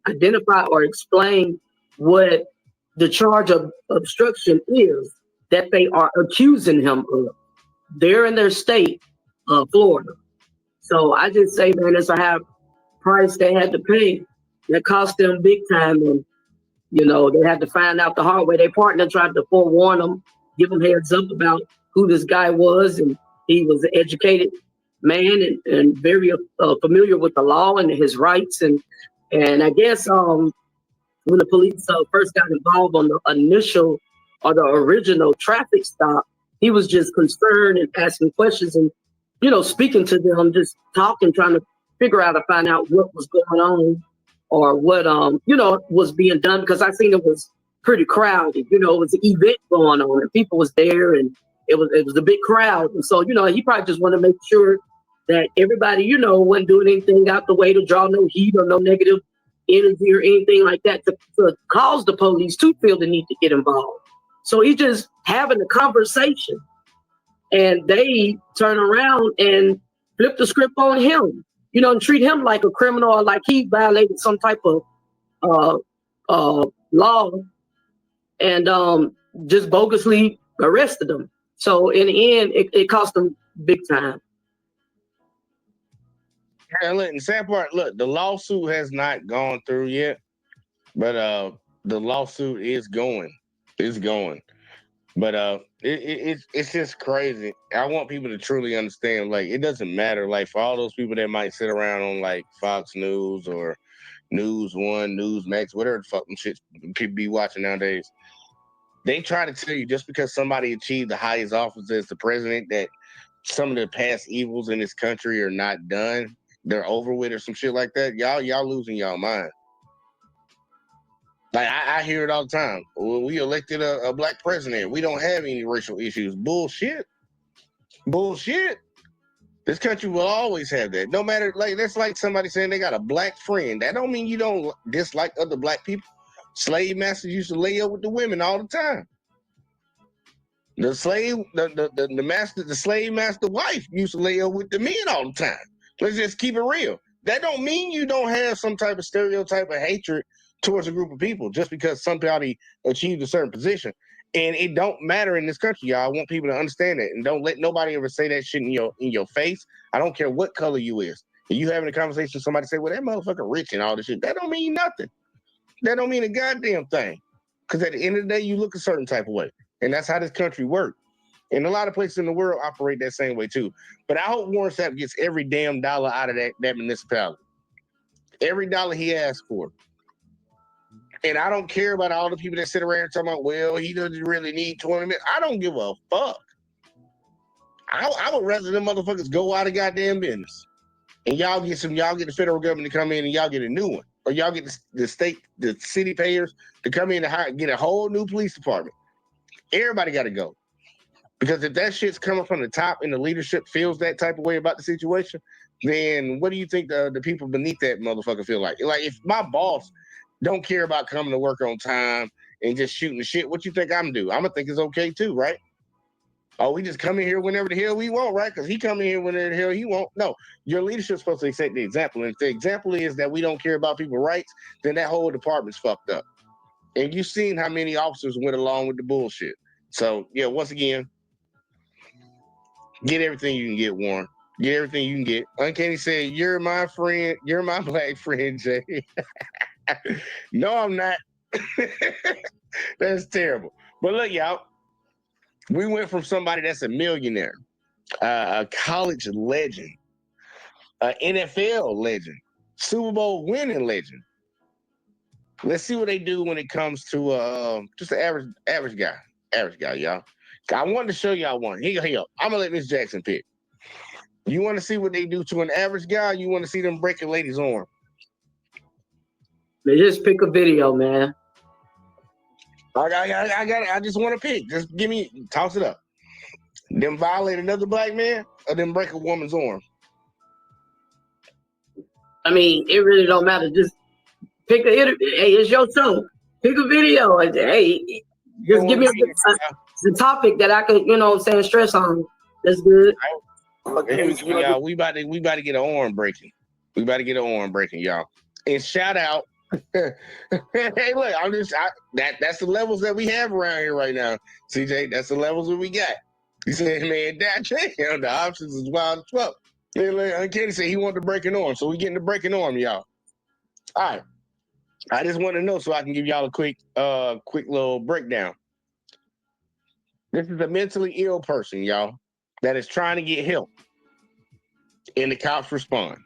identify or explain what the charge of obstruction is that they are accusing him of. They're in their state, Florida. So I just say, man, it's a high price they had to pay. That cost them big time, and they had to find out the hard way. Their partner tried to forewarn them, give them heads up about who this guy was, and he was an educated man and very familiar with the law and his rights. And I guess when the police first got involved on the initial or the original traffic stop, he was just concerned and asking questions and, speaking to them, just talking, trying to figure out to find out what was going on or what, was being done, because I seen it was pretty crowded. It was an event going on and people was there and it was a big crowd. And so, he probably just wanted to make sure that everybody, wasn't doing anything out the way to draw no heat or no negative energy or anything like that to cause the police to feel the need to get involved. So he's just having a conversation and they turn around and flip the script on him, and treat him like a criminal or like he violated some type of law and just bogusly arrested him. So in the end, it cost him big time. And look, the sad part, look, the lawsuit has not gone through yet, but the lawsuit is going. It's going. But it's just crazy. I want people to truly understand, like, it doesn't matter. Like, for all those people that might sit around on, like, Fox News or News One, Newsmax, whatever the fuck them shit people be watching nowadays, they try to tell you just because somebody achieved the highest office as the president that some of the past evils in this country are not done, they're over with or some shit like that. Y'all losing y'all mind. Like, I hear it all the time. Well, we elected a black president. We don't have any racial issues. Bullshit. This country will always have that. No matter, like, that's like somebody saying they got a black friend. That don't mean you don't dislike other black people. Slave masters used to lay up with the women all the time. The slave master wife used to lay up with the men all the time. Let's just keep it real. That don't mean you don't have some type of stereotype of hatred towards a group of people just because somebody achieved a certain position. And it don't matter in this country, y'all. I want people to understand that. And don't let nobody ever say that shit in your face. I don't care what color you is. If you having a conversation, somebody say, well, that motherfucker rich and all this shit. That don't mean nothing. That don't mean a goddamn thing. Because at the end of the day, you look a certain type of way. And that's how this country works. And a lot of places in the world operate that same way too. But I hope Warren Sapp gets every damn dollar out of that municipality. Every dollar he asks for. And I don't care about all the people that sit around talking about, well, he doesn't really need 20 minutes. I don't give a fuck. I would rather them motherfuckers go out of goddamn business. And y'all get the federal government to come in and y'all get a new one. Or y'all get the city payers to come in and get a whole new police department. Everybody got to go. Because if that shit's coming from the top and the leadership feels that type of way about the situation, then what do you think the people beneath that motherfucker feel like? Like, if my boss don't care about coming to work on time and just shooting the shit, what you think I'm do? I'm going to think it's okay too, right? Oh, we just come in here whenever the hell we want, right? Because he come in here whenever the hell he want. No, your leadership's supposed to set the example. And if the example is that we don't care about people's rights, then that whole department's fucked up. And you've seen how many officers went along with the bullshit. So, yeah, once again, get everything you can get, Warren. Get everything you can get. Uncanny said, you're my friend. You're my black friend, Jay. No, I'm not. That's terrible. But look, y'all, we went from somebody that's a millionaire, a college legend, an NFL legend, Super Bowl winning legend. Let's see what they do when it comes to just an average guy. Average guy, y'all. I wanted to show y'all one. Here, I'm gonna let Miss Jackson pick. You want to see what they do to an average guy? Or you want to see them break a lady's arm? Man, just pick a video, man. I got it. I just want to pick. Just toss it up. Them violate another black man, or them break a woman's arm? I mean, it really don't matter. Just pick a. Hey, it's your show. Pick a video. Hey, just give me the topic that I could, stress on. That's good. Y'all, we about to get an arm breaking. We about to get an arm breaking, y'all. And shout out. Hey, look, that's the levels that we have around here right now, CJ. That's the levels that we got. He said, man, the options is wild as fuck. Hey, look, Uncanny said he wanted to break an arm, so we getting to break an arm, y'all. All right. I just want to know so I can give y'all a quick little breakdown. This is a mentally ill person, y'all, that is trying to get help. And the cops respond.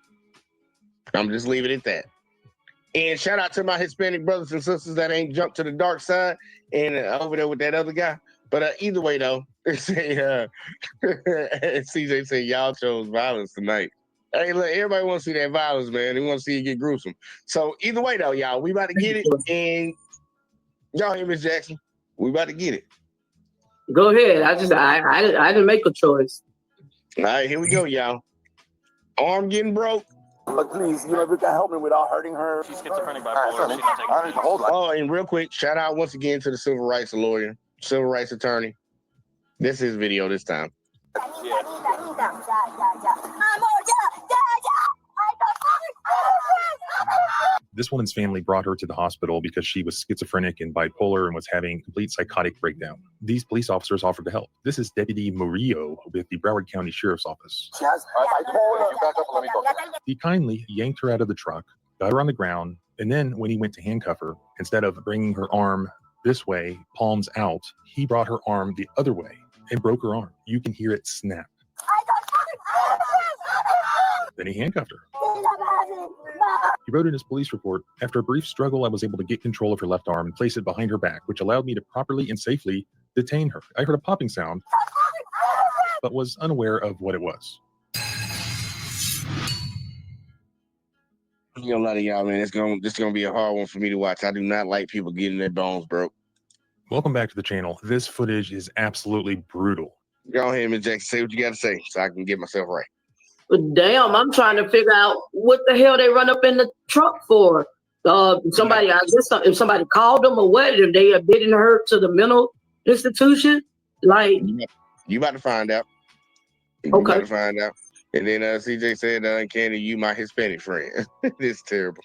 I'm just leaving it at that. And shout out to my Hispanic brothers and sisters that ain't jumped to the dark side and over there with that other guy. But either way, though, CJ said y'all chose violence tonight. Hey, look, everybody wants to see that violence, man. They want to see it get gruesome. So either way, though, y'all, we about to get it. And y'all hear Miss Jackson? We about to get it. Go ahead. I didn't make a choice. All right, here we go, y'all. Arm getting broke. But please, if you can help me without hurting her. She's schizophrenic bipolar. Oh, and real quick, shout out once again to the civil rights lawyer, civil rights attorney. This is his video this time. Yeah. This woman's family brought her to the hospital because she was schizophrenic and bipolar and was having a complete psychotic breakdown. These police officers offered to help. This is Deputy Murillo with the Broward County Sheriff's Office. She has bipolar. Back up, let me go. He kindly yanked her out of the truck, got her on the ground, and then when he went to handcuff her, instead of bringing her arm this way, palms out, he brought her arm the other way and broke her arm. You can hear it snap. Then he handcuffed her. He wrote in his police report, after a brief struggle, I was able to get control of her left arm and place it behind her back, which allowed me to properly and safely detain her. I heard a popping sound, but was unaware of what it was. I'm gonna lie to y'all, man. This is gonna be a hard one for me to watch. I do not like people getting their bones broke. Welcome back to the channel. This footage is absolutely brutal. Go ahead, Ms. Jackson. Say what you got to say so I can get myself right. But damn, I'm trying to figure out what the hell they run up in the truck for. Somebody, I guess if somebody called them or what, if they admitted her to the mental institution. Like, You about to find out. You okay. about to find out. And then CJ said, Candy, you my Hispanic friend. It's terrible.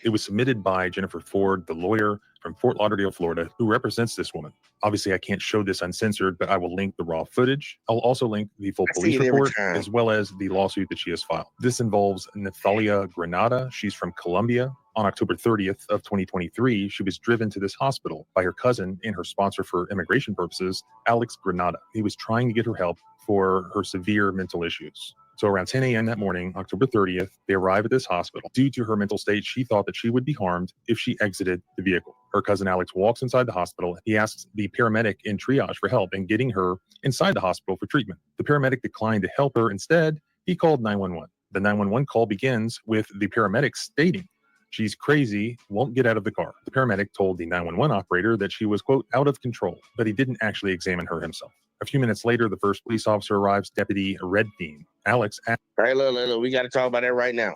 It was submitted by Jennifer Ford, the lawyer from Fort Lauderdale, Florida, who represents this woman. Obviously, I can't show this uncensored, but I will link the raw footage. I'll also link the full police report, as well as the lawsuit that she has filed. This involves Nathalia Granada. She's from Colombia. On October 30th of 2023, she was driven to this hospital by her cousin and her sponsor for immigration purposes, Alex Granada. He was trying to get her help for her severe mental issues. So around 10 a.m. that morning, October 30th, they arrive at this hospital. Due to her mental state, she thought that she would be harmed if she exited the vehicle. Her cousin Alex walks inside the hospital. He asks the paramedic in triage for help in getting her inside the hospital for treatment. The paramedic declined to help her. Instead, he called 911. The 911 call begins with the paramedic stating, "She's crazy, won't get out of the car." The paramedic told the 911 operator that she was, quote, out of control, but he didn't actually examine her himself. A few minutes later, the first police officer arrives, Deputy Redbeam. Alex asked, Hey, look, we got to talk about that right now.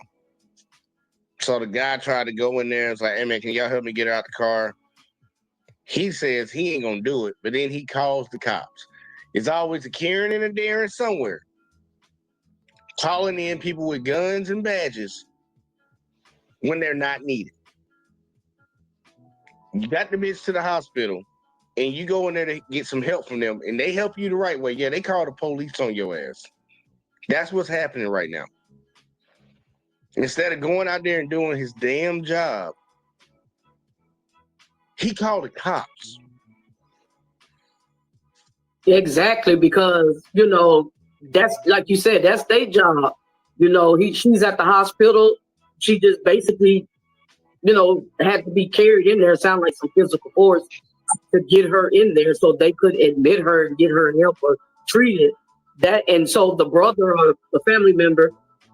So the guy tried to go in there and was like, hey, man, can y'all help me get her out the car? He says he ain't going to do it, but then he calls the cops. It's always a Karen and a Darren somewhere, calling in people with guns and badges when they're not needed. You got the bitch to the hospital, and you go in there to get some help from them, and they help you the right way. Yeah, they call the police on your ass. That's what's happening right now. Instead of going out there and doing his damn job, he called the cops. Exactly, because, that's like you said, that's their job. She's at the hospital. She just basically, had to be carried in there. It sounded like some physical force to get her in there so they could admit her and get her help or treated. And so the brother or the family member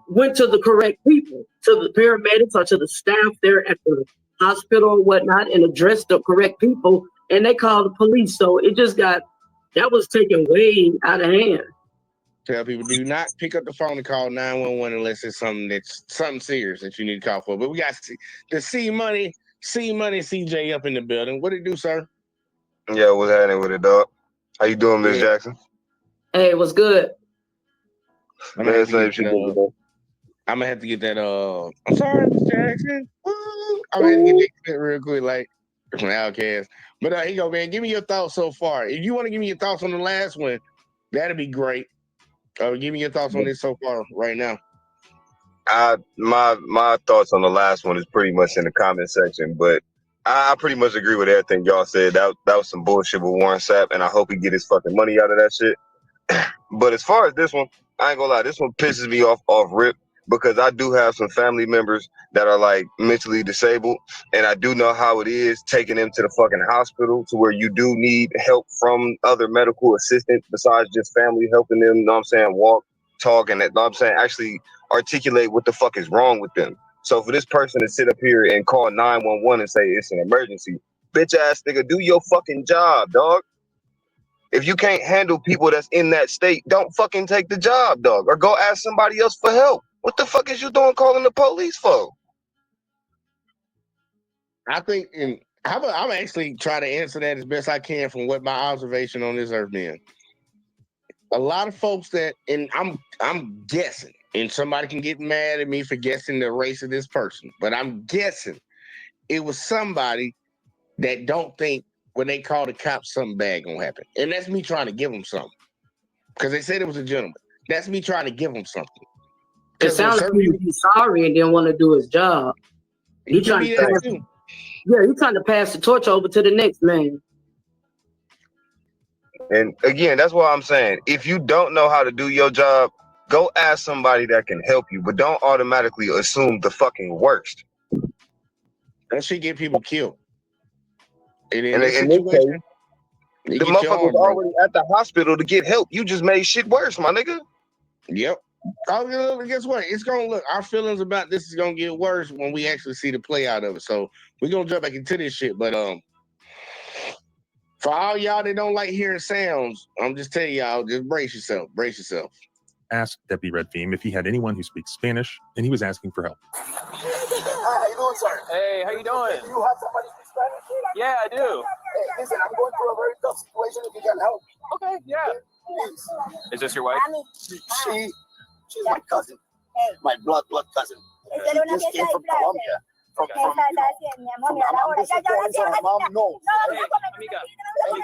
went to the correct people, to the paramedics or to the staff there at the hospital or whatnot, and addressed the correct people, and they called the police. So it just that was taken way out of hand. Tell people, do not pick up the phone and call 911 unless it's something serious that you need to call for. But we got the C Money CJ up in the building. What it do, sir? Yeah, what's happening with it, dog? How you doing, Miss Jackson? Hey, what's good? I'm gonna have to get that. I'm sorry, Miss Jackson. I'm gonna have to get that real quick, like from Outkast. But here you go, man. Give me your thoughts so far. If you want to give me your thoughts on the last one, that'd be great. Give me your thoughts on this so far right now. My thoughts on the last one is pretty much in the comment section, but I pretty much agree with everything y'all said. That was some bullshit with Warren Sapp, and I hope he get his fucking money out of that shit. But as far as this one, I ain't gonna lie, this one pisses me off rip, because I do have some family members that are like mentally disabled, and I do know how it is taking them to the fucking hospital to where you do need help from other medical assistants besides just family helping them, walk, talk, and actually articulate what the fuck is wrong with them. So for this person to sit up here and call 911 and say it's an emergency, bitch ass nigga, do your fucking job, dog. If you can't handle people that's in that state, don't fucking take the job, dog, or go ask somebody else for help. What the fuck is you doing calling the police for? I think, and I'm actually trying to answer that as best I can from what my observation on this earth been. A lot of folks and I'm guessing, and somebody can get mad at me for guessing the race of this person, but I'm guessing it was somebody that don't think when they call the cops something bad gonna happen. And that's me trying to give them something. Because they said it was a gentleman. That's me trying to give them something. It sounds like he was sorry and didn't want to do his job. He's trying to pass the torch over to the next man. And again, that's what I'm saying. If you don't know how to do your job, go ask somebody that can help you, but don't automatically assume the fucking worst. That shit get people killed. And in this situation, the motherfucker was already at the hospital to get help. You just made shit worse, my nigga. Yep. Guess what? It's gonna look. Our feelings about this is gonna get worse when we actually see the play out of it. So we're gonna jump back into this shit. But for all y'all that don't like hearing sounds, I'm just telling y'all, just brace yourself. Brace yourself. Asked Deputy Redbeam if he had anyone who speaks Spanish, and he was asking for help. Hi, how you doing, sir? Hey, how you doing? Do you have somebody speak Spanish? Yeah, I do. listen, I'm going through a very tough situation. If you can help me. Okay, yeah. Please. Is this your wife? She's my cousin. My blood cousin. She just came from Colombia. From I'm just supporting so her mom knows. Hey, amiga. Can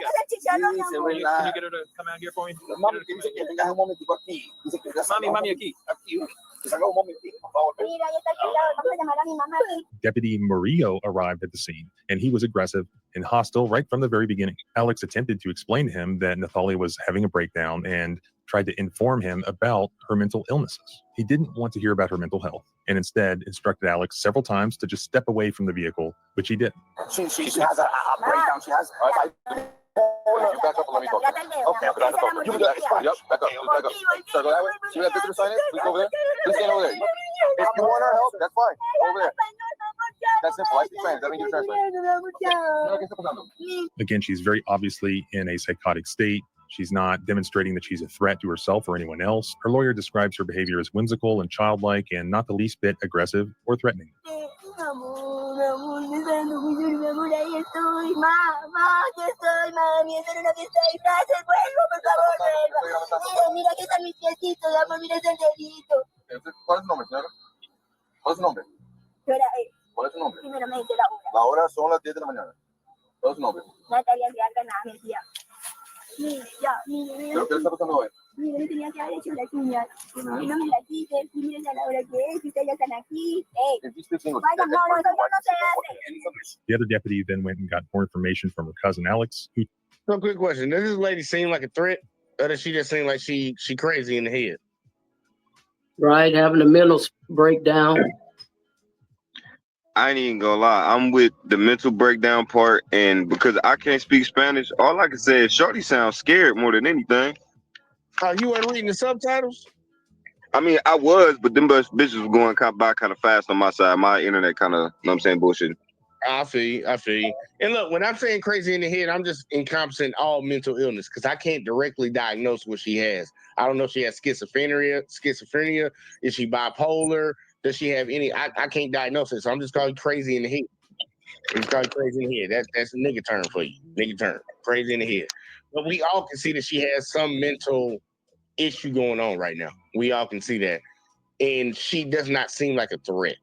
you get her to come out here for me? Mami, dice que vengas un momentico aquí. Dice que ya Mami, aquí. Aquí. Que salga un momentico, por favor. Deputy Murillo arrived at the scene, and he was aggressive and hostile right from the very beginning. Alex attempted to explain to him that Nathalia was having a breakdown and tried to inform him about her mental illnesses. He didn't want to hear about her mental health, and instead instructed Alex several times to just step away from the vehicle, which he did. She has a breakdown. She has You back up and let me talk. Okay, back up. You back up. Yep, back up. Back up. Sir, go that way. See where that visitor sign is? Please go over there. Please stand over there. If you want our help, that's fine. Over there. That's simple. I speak Spanish. That means you translate. Again, she's very obviously in a psychotic state. She's not demonstrating that she's a threat to herself or anyone else. Her lawyer describes her behavior as whimsical and childlike and not the least bit aggressive or threatening. ¿Cuál es su nombre, señora? ¿Cuál es su nombre? ¿Cuál es su nombre? La hora son las 10 de la mañana. ¿Cuál es su nombre? ¿Pero qué le está pasando hoy? If you speak English, The other deputy then went and got more information from her cousin Alex, who So, quick question: does this lady seem like a threat, or does she just seem like she crazy in the head? Right, having a mental breakdown. I ain't even gonna lie. I'm with the mental breakdown part, and because I can't speak Spanish, all I can say is Shorty sounds scared more than anything. Oh, you weren't reading the subtitles? I mean, I was, but them bitches was going by kind of fast on my side. My internet kind of, you know what I'm saying, bullshit. I feel you. And look, when I'm saying crazy in the head, I'm just encompassing all mental illness because I can't directly diagnose what she has. I don't know if she has schizophrenia. Is she bipolar? Does she have any? I can't diagnose it, so I'm just calling crazy in the head. It's called crazy in the head. That's a nigga term for you. Nigga term. Crazy in the head. But we all can see that she has some mental issue going on right now. We all can see that. And she does not seem like a threat.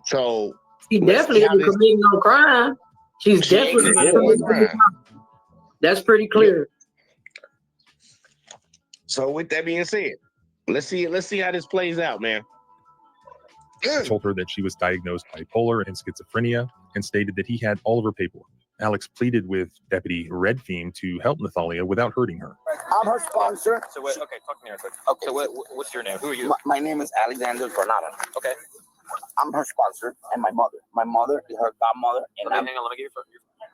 So She definitely isn't committing no crime. She's definitely not committing no crime. That's pretty clear. So with that being said, let's see how this plays out, man. told her that she was diagnosed bipolar and schizophrenia and stated that he had all of her paperwork. Alex pleaded with Deputy Redfeam to help Nathalia without hurting her. I'm her sponsor. So what? Okay, talk to me real quick. Okay. So what's your name? Who are you? My name is Alexander Granada. Okay. I'm her sponsor and my mother. My mother is her godmother, and Okay, hang on. Let me get your phone.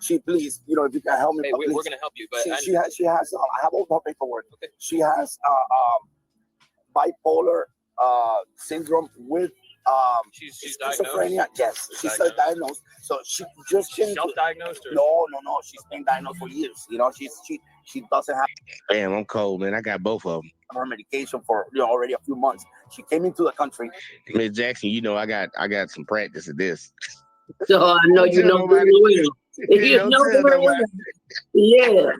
she please, if you can help me. Hey, we're gonna help you, but she has. I have all her paperwork. Okay. She has bipolar syndrome with she's schizophrenia. diagnosed. Yes, she's diagnosed. So she just came. Self-diagnosed? Or? No. She's been diagnosed for years. She doesn't have. Damn, I'm cold, man. I got both of them. Her medication for already a few months. She came into the country. Miss Jackson, I got some practice at this. So I know you know very well. You know very well. Yeah.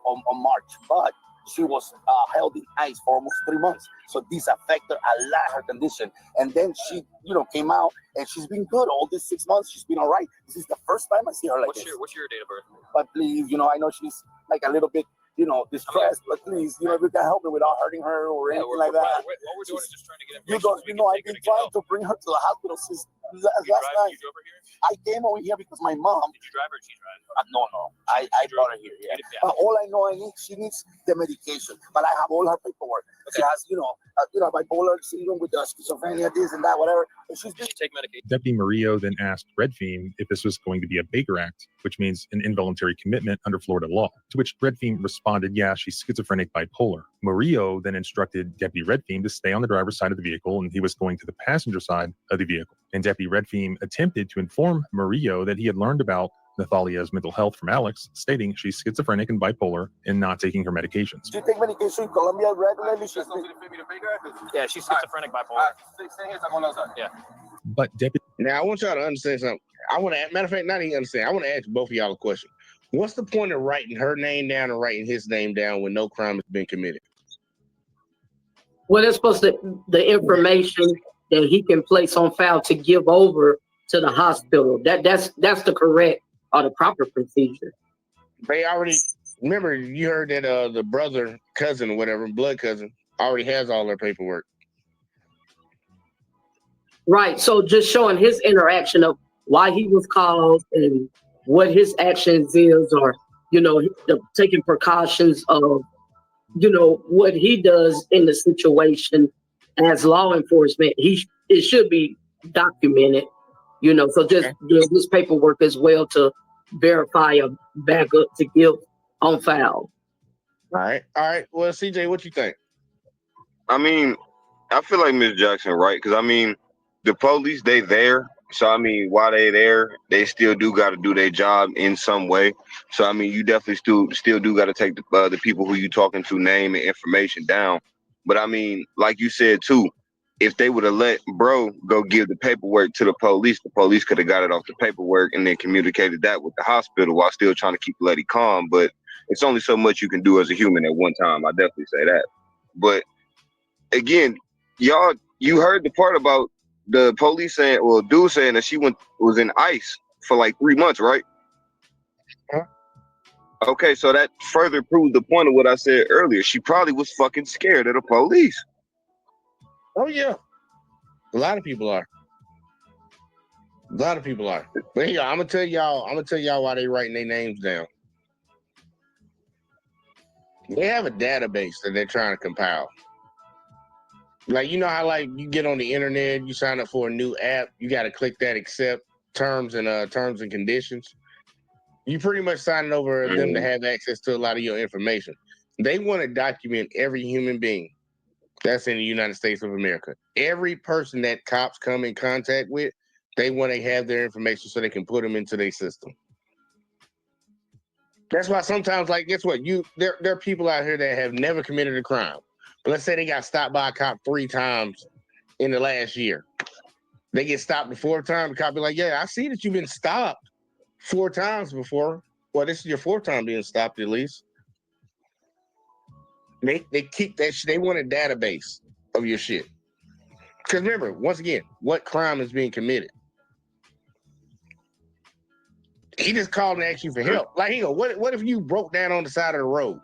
On March, but she was held in ice for almost 3 months. So this affected a lot her condition. And then she, came out and she's been good all these 6 months. She's been all right. This is the first time I see her like this. What's your date of birth? But please, I know she's like a little bit, distressed. But please, if you can help me without hurting her or anything like that. What we're doing is just trying to get information. I've been trying to bring her to the hospital since last night. You drove her here? I came over here because my mom. Did you drive her or did she drive? No. I brought her here. Yeah. All I know, she needs the medication, but I have all her paperwork. Okay. She has, bipolar syndrome with the schizophrenia, this and that, whatever. And she's been take medication. Deputy Murillo then asked Redfeam if this was going to be a Baker Act, which means an involuntary commitment under Florida law, to which Redfeam responded, yeah, she's schizophrenic bipolar. Murillo then instructed Deputy Redfeam to stay on the driver's side of the vehicle, and he was going to the passenger side of the vehicle. And Deputy Redfeam attempted to inform Murillo that he had learned about Nathalia's mental health from Alex, stating she's schizophrenic and bipolar and not taking her medications. She take medication in Colombia regularly. Yeah, she's schizophrenic bipolar. Stay here, I'm on the other side. Yeah. But Deputy Now I want y'all to understand something. I want to, matter of fact, not even understand. I want to ask both of y'all a question. What's the point of writing her name down and writing his name down when no crime has been committed? Well, it's supposed to the information that he can place on file to give over to the hospital. That's the correct or the proper procedure. They already remember. You heard that the brother, cousin, or whatever, blood cousin, already has all their paperwork. Right. So just showing his interaction of why he was called and what his actions is, or taking precautions of what he does in the situation as law enforcement. It should be documented. So just doing this paperwork as well to verify a backup to give on file. All right. Well, CJ, what you think? I mean, I feel like Miss Jackson, right? Because I mean, the police, they there. So I mean, while they there, they still do got to do their job in some way. So I mean, you definitely still do got to take the people who you talking to name and information down. But I mean, like you said too, if they would have let bro go give the paperwork to the police could have got it off the paperwork and then communicated that with the hospital while still trying to keep Letty calm. But it's only so much you can do as a human at one time. I definitely say that. But again, you heard the part about the police saying, well, dude saying that she was in ICE for like 3 months, right? Huh? Okay, so that further proves the point of what I said earlier. She probably was fucking scared of the police. Oh yeah, a lot of people are. But here, I'm gonna tell y'all why they writing their names down. They have a database that they're trying to compile. Like, you know how like you get on the internet, you sign up for a new app, you got to click that accept terms and conditions. You pretty much signing over them to have access to a lot of your information. They want to document every human being that's in the United States of America. Every person that cops come in contact with, they want to have their information so they can put them into their system. That's why sometimes, like, guess what? There are people out here that have never committed a crime. But let's say they got stopped by a cop 3 times in the last year. They get stopped the 4th time. The cop be like, yeah, I see that you've been stopped 4 times before. Well, this is your 4th time being stopped at least. They keep that shit. They want a database of your shit. Because remember, once again, what crime is being committed? He just called and asked you for help. Like, he go, what if you broke down on the side of the road?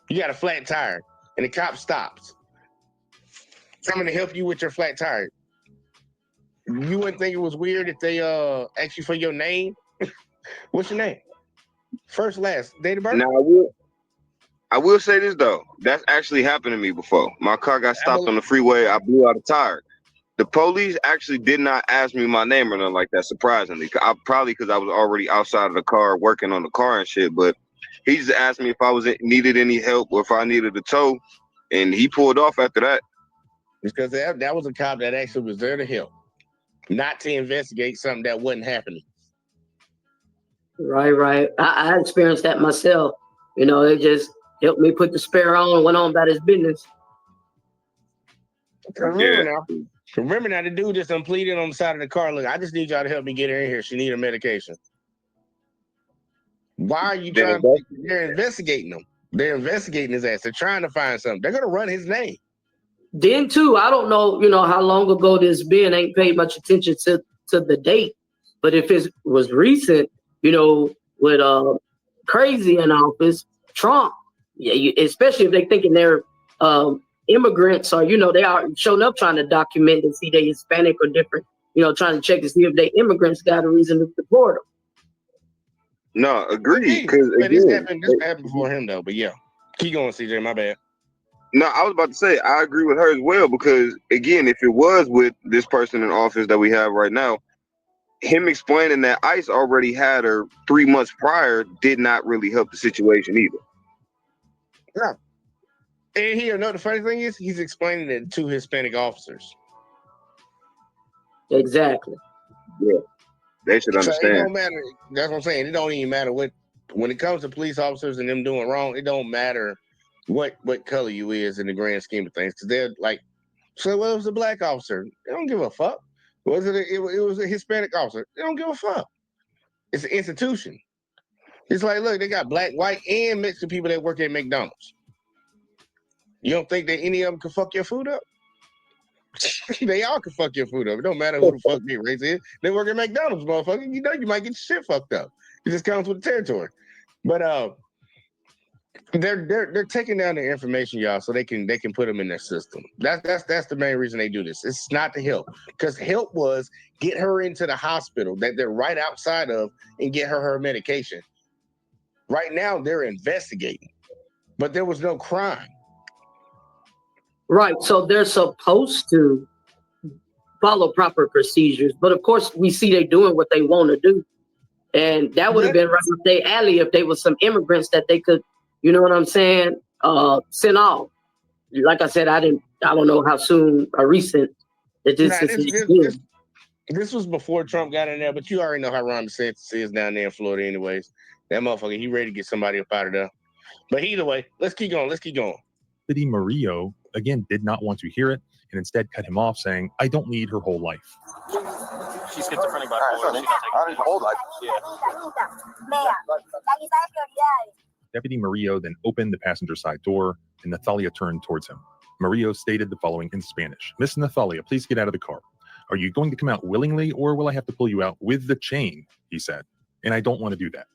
You got a flat tire, and the cop stops. Coming to help you with your flat tire. You wouldn't think it was weird if they asked you for your name? What's your name? First, last, date of birth? Now, I will say this, though. That's actually happened to me before. My car got stopped on the freeway. I blew out a tire. The police actually did not ask me my name or nothing like that, surprisingly. Probably because I was already outside of the car working on the car and shit. But he just asked me if I needed any help or if I needed a tow. And he pulled off after that. It's because that was a cop that actually was there to help, not to investigate something that wasn't happening. Right. I experienced that myself. It just helped me put the spare on and went on about his business. Remember now, the dude just unpleaded on the side of the car. Look, I just need y'all to help me get her in here. She need a medication. Why are you trying to? They're investigating him. They're investigating his ass. They're trying to find something. They're going to run his name. Then too, I don't know, how long ago this been. Ain't paid much attention to the date. But if it was recent, with crazy in office, Trump, especially if they thinking they're immigrants or they are showing up trying to document and see they Hispanic or different, trying to check to see if they immigrants got a reason to deport them. No, agreed. Because this happened before him though. But yeah, keep going, CJ. My bad. No, I was about to say I agree with her as well because again, if it was with this person in office that we have right now, him explaining that ICE already had her 3 months prior did not really help the situation either. No. And here, the funny thing is, he's explaining it to Hispanic officers. Exactly. Yeah. They should understand. So it don't matter. That's what I'm saying. It don't even matter when it comes to police officers and them doing wrong, it don't matter what color you is in the grand scheme of things. Because they're like, so it was a black officer. They don't give a fuck. It was a Hispanic officer. They don't give a fuck. It's an institution. It's like, look, they got black, white, and Mexican people that work at McDonald's. You don't think that any of them can fuck your food up? They all can fuck your food up. It don't matter who the fuck their race is. They work at McDonald's, motherfucker. You know you might get your shit fucked up. It just comes with the territory. But they're taking down the information, y'all, so they can put them in their system. That's the main reason they do this. It's not to help, because help was get her into the hospital that they're right outside of and get her medication. Right now they're investigating, but there was no crime. Right. So they're supposed to follow proper procedures, but of course we see they doing what they want to do, and that would have been right up their alley if they was some immigrants that they could, you know what I'm saying, send off. Like I said, I don't know how soon or recent that this was before Trump got in there, but you already know how Ron DeSantis is down there in Florida anyways. That motherfucker, he ready to get somebody up out of there. But either way, let's keep going. Deputy Murillo, again, did not want to hear it and instead cut him off, saying, I don't need her whole life. She's schizophrenic bipolar. She's not taking her whole life. Yeah. Deputy Murillo then opened the passenger side door, and Nathalia turned towards him. Murillo stated the following in Spanish. Miss Nathalia, please get out of the car. Are you going to come out willingly, or will I have to pull you out with the chain? He said. And I don't want to do that.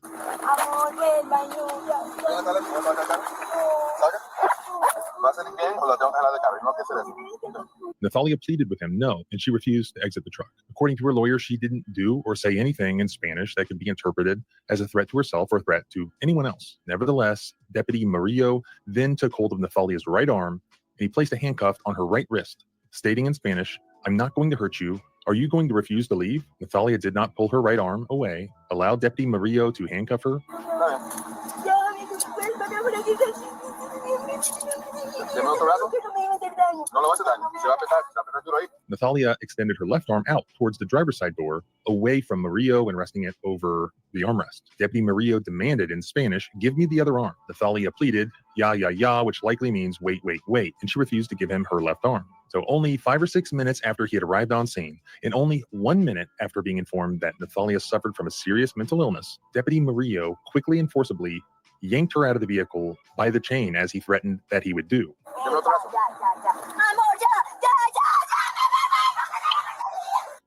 Nathalia pleaded with him no, and she refused to exit the truck. According to her lawyer, she didn't do or say anything in Spanish that could be interpreted as a threat to herself or a threat to anyone else. Nevertheless, Deputy Murillo then took hold of Nathalia's right arm, and he placed a handcuff on her right wrist, stating in Spanish, I'm not going to hurt you. Are you going to refuse to leave? Nathalia did not pull her right arm away, allowed Deputy Murillo to handcuff her. Nathalia extended her left arm out towards the driver's side door, away from Murillo and resting it over the armrest. Deputy Murillo demanded in Spanish, give me the other arm. Nathalia pleaded, ya, which likely means wait, and she refused to give him her left arm. So only 5 or 6 minutes after he had arrived on scene, and only 1 minute after being informed that Nathalia suffered from a serious mental illness, Deputy Murillo quickly and forcibly yanked her out of the vehicle by the chain as he threatened that he would do.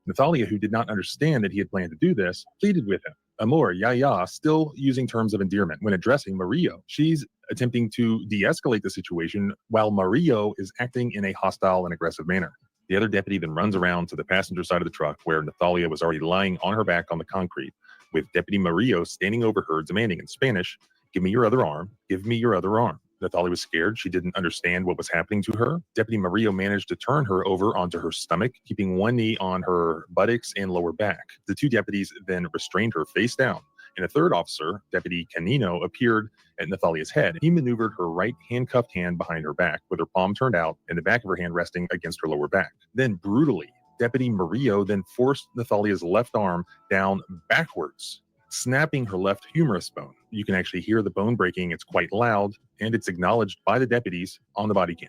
Nathalia, who did not understand that he had planned to do this, pleaded with him. Amor, ya, still using terms of endearment when addressing Murillo. She's attempting to de-escalate the situation while Murillo is acting in a hostile and aggressive manner. The other deputy then runs around to the passenger side of the truck where Nathalia was already lying on her back on the concrete, with Deputy Murillo standing over her demanding in Spanish, give me your other arm, give me your other arm. Nathalia was scared. She didn't understand what was happening to her. Deputy Murillo managed to turn her over onto her stomach, keeping one knee on her buttocks and lower back. The two deputies then restrained her face down, and a third officer, Deputy Canino, appeared at Nathalia's head. He maneuvered her right handcuffed hand behind her back, with her palm turned out and the back of her hand resting against her lower back. Then brutally, Deputy Murillo then forced Nathalia's left arm down backwards, snapping her left humerus bone. You can actually hear the bone breaking. It's quite loud, and it's acknowledged by the deputies on the body cam.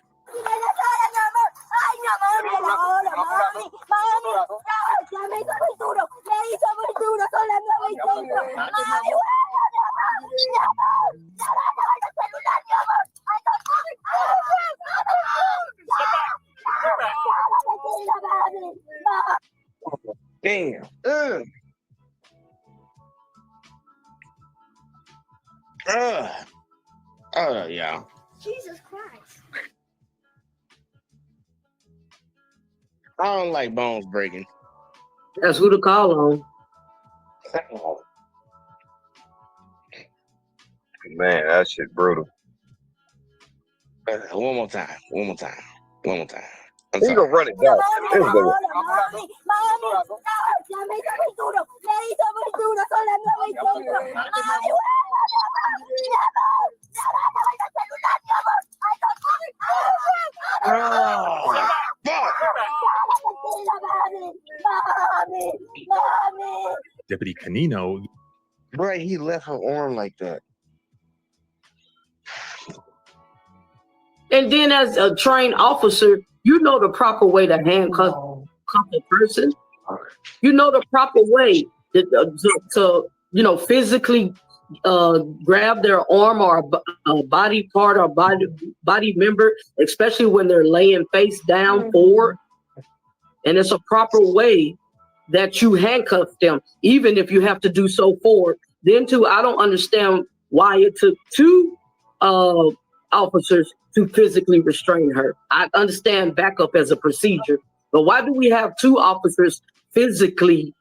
Damn. Yeah. Jesus Christ. I don't like bones breaking. That's who to call on. Man, that shit brutal. One more time. I'm He sorry. gonna run it down. This nigga. Oh, fuck. Deputy Canino. Right, he left her arm like that. And then as a trained officer, you know the proper way to handcuff a person. You know the proper way to physically grab their arm or a body part or body member, especially when they're laying face down forward. And it's a proper way that you handcuff them, even if you have to do so forward. Then too, I don't understand why it took 2 officers to physically restrain her. I understand backup as a procedure, but why do we have 2 officers physically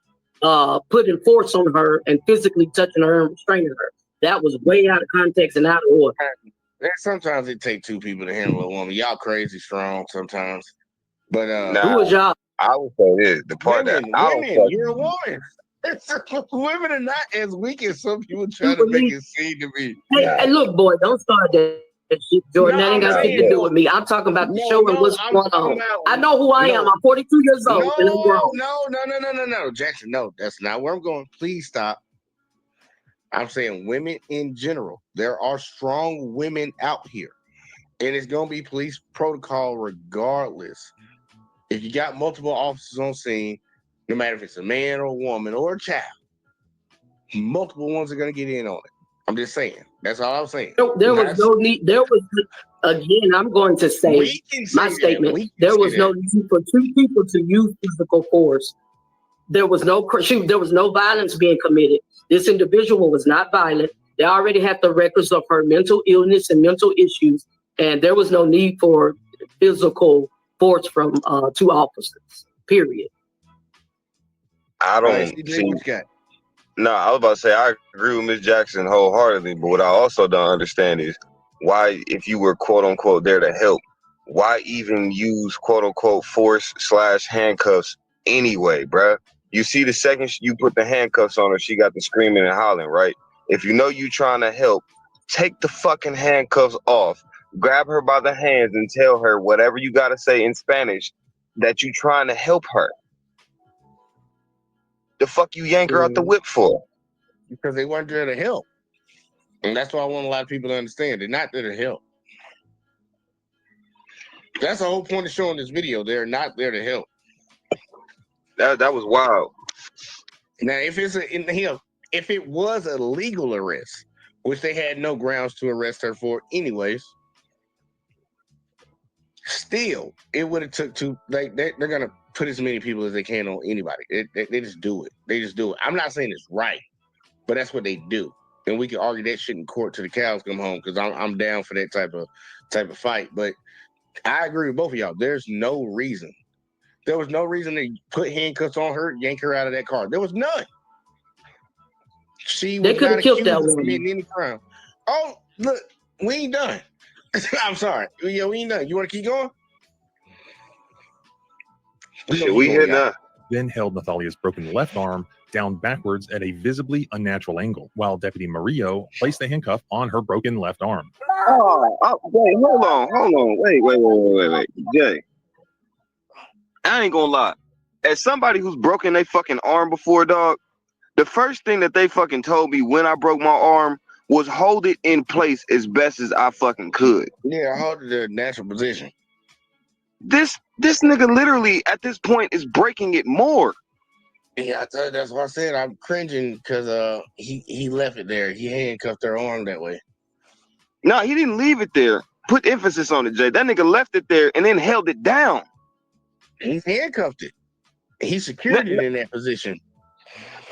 putting force on her and physically touching her and restraining her? That was way out of context and out of order. Sometimes it takes 2 people to handle a woman. Y'all crazy strong sometimes. But who is y'all? I would say this. The part women, that I don't fuck. you're a woman. Women are not as weak as some people try to make it seem to be. Hey, look, boy, don't start that shit, Jordan. That ain't got shit to do with me. I'm talking about the show and what's going on. I know who I am. I'm 42 years old and I'm grown. No, Jackson. No, that's not where I'm going. Please stop. I'm saying women in general. There are strong women out here, and it's gonna be police protocol regardless. If you got multiple officers on scene, no matter if it's a man or a woman or a child, multiple ones are gonna get in on it. I'm just saying. That's all I'm saying. There was no need. There was, again, I'm going to say my statement. There was no need for 2 people to use physical force. There was no violence being committed. This individual was not violent. They already had the records of her mental illness and mental issues, and there was no need for physical force from 2 officers, period. I don't see. No, I was about to say I agree with Ms. Jackson wholeheartedly, but what I also don't understand is why, if you were quote unquote there to help, why even use quote unquote force / handcuffs anyway, bruh? You see, the second you put the handcuffs on her, she got the screaming and hollering, right? If you know you trying to help, take the fucking handcuffs off, grab her by the hands and tell her whatever you got to say in Spanish that you trying to help her. The fuck you yank her out the whip for? Because they weren't there to help. And that's why I want a lot of people to understand. They're not there to help. That's the whole point of showing this video. They're not there to help. That was wild. Now, if it was a legal arrest, which they had no grounds to arrest her for anyways, still, it would have took 2. They're gonna put as many people as they can on anybody. They just do it. They just do it. I'm not saying it's right, but that's what they do. And we can argue that shit in court till the cows come home, because I'm down for that type of fight. But I agree with both of y'all. There's no reason. There was no reason to put handcuffs on her, yank her out of that car. There was none. They could have killed that woman. Any crime. Oh, look, we ain't done. I'm sorry. Yeah, we ain't done. You want to keep going? We here now. Then held Nathalia's broken left arm down backwards at a visibly unnatural angle, while Deputy Murillo placed the handcuff on her broken left arm. Wait, hold on. Wait. Jay, I ain't gonna lie. As somebody who's broken their fucking arm before, dog, the first thing that they fucking told me when I broke my arm was hold it in place as best as I fucking could. Yeah, hold it in a natural position. This nigga literally at this point is breaking it more. Yeah, I tell you, that's why I said I'm cringing, because he left it there. He handcuffed her arm that way. No, he didn't leave it there. Put emphasis on it, Jay. That nigga left it there and then held it down. He handcuffed it. He secured it in that position.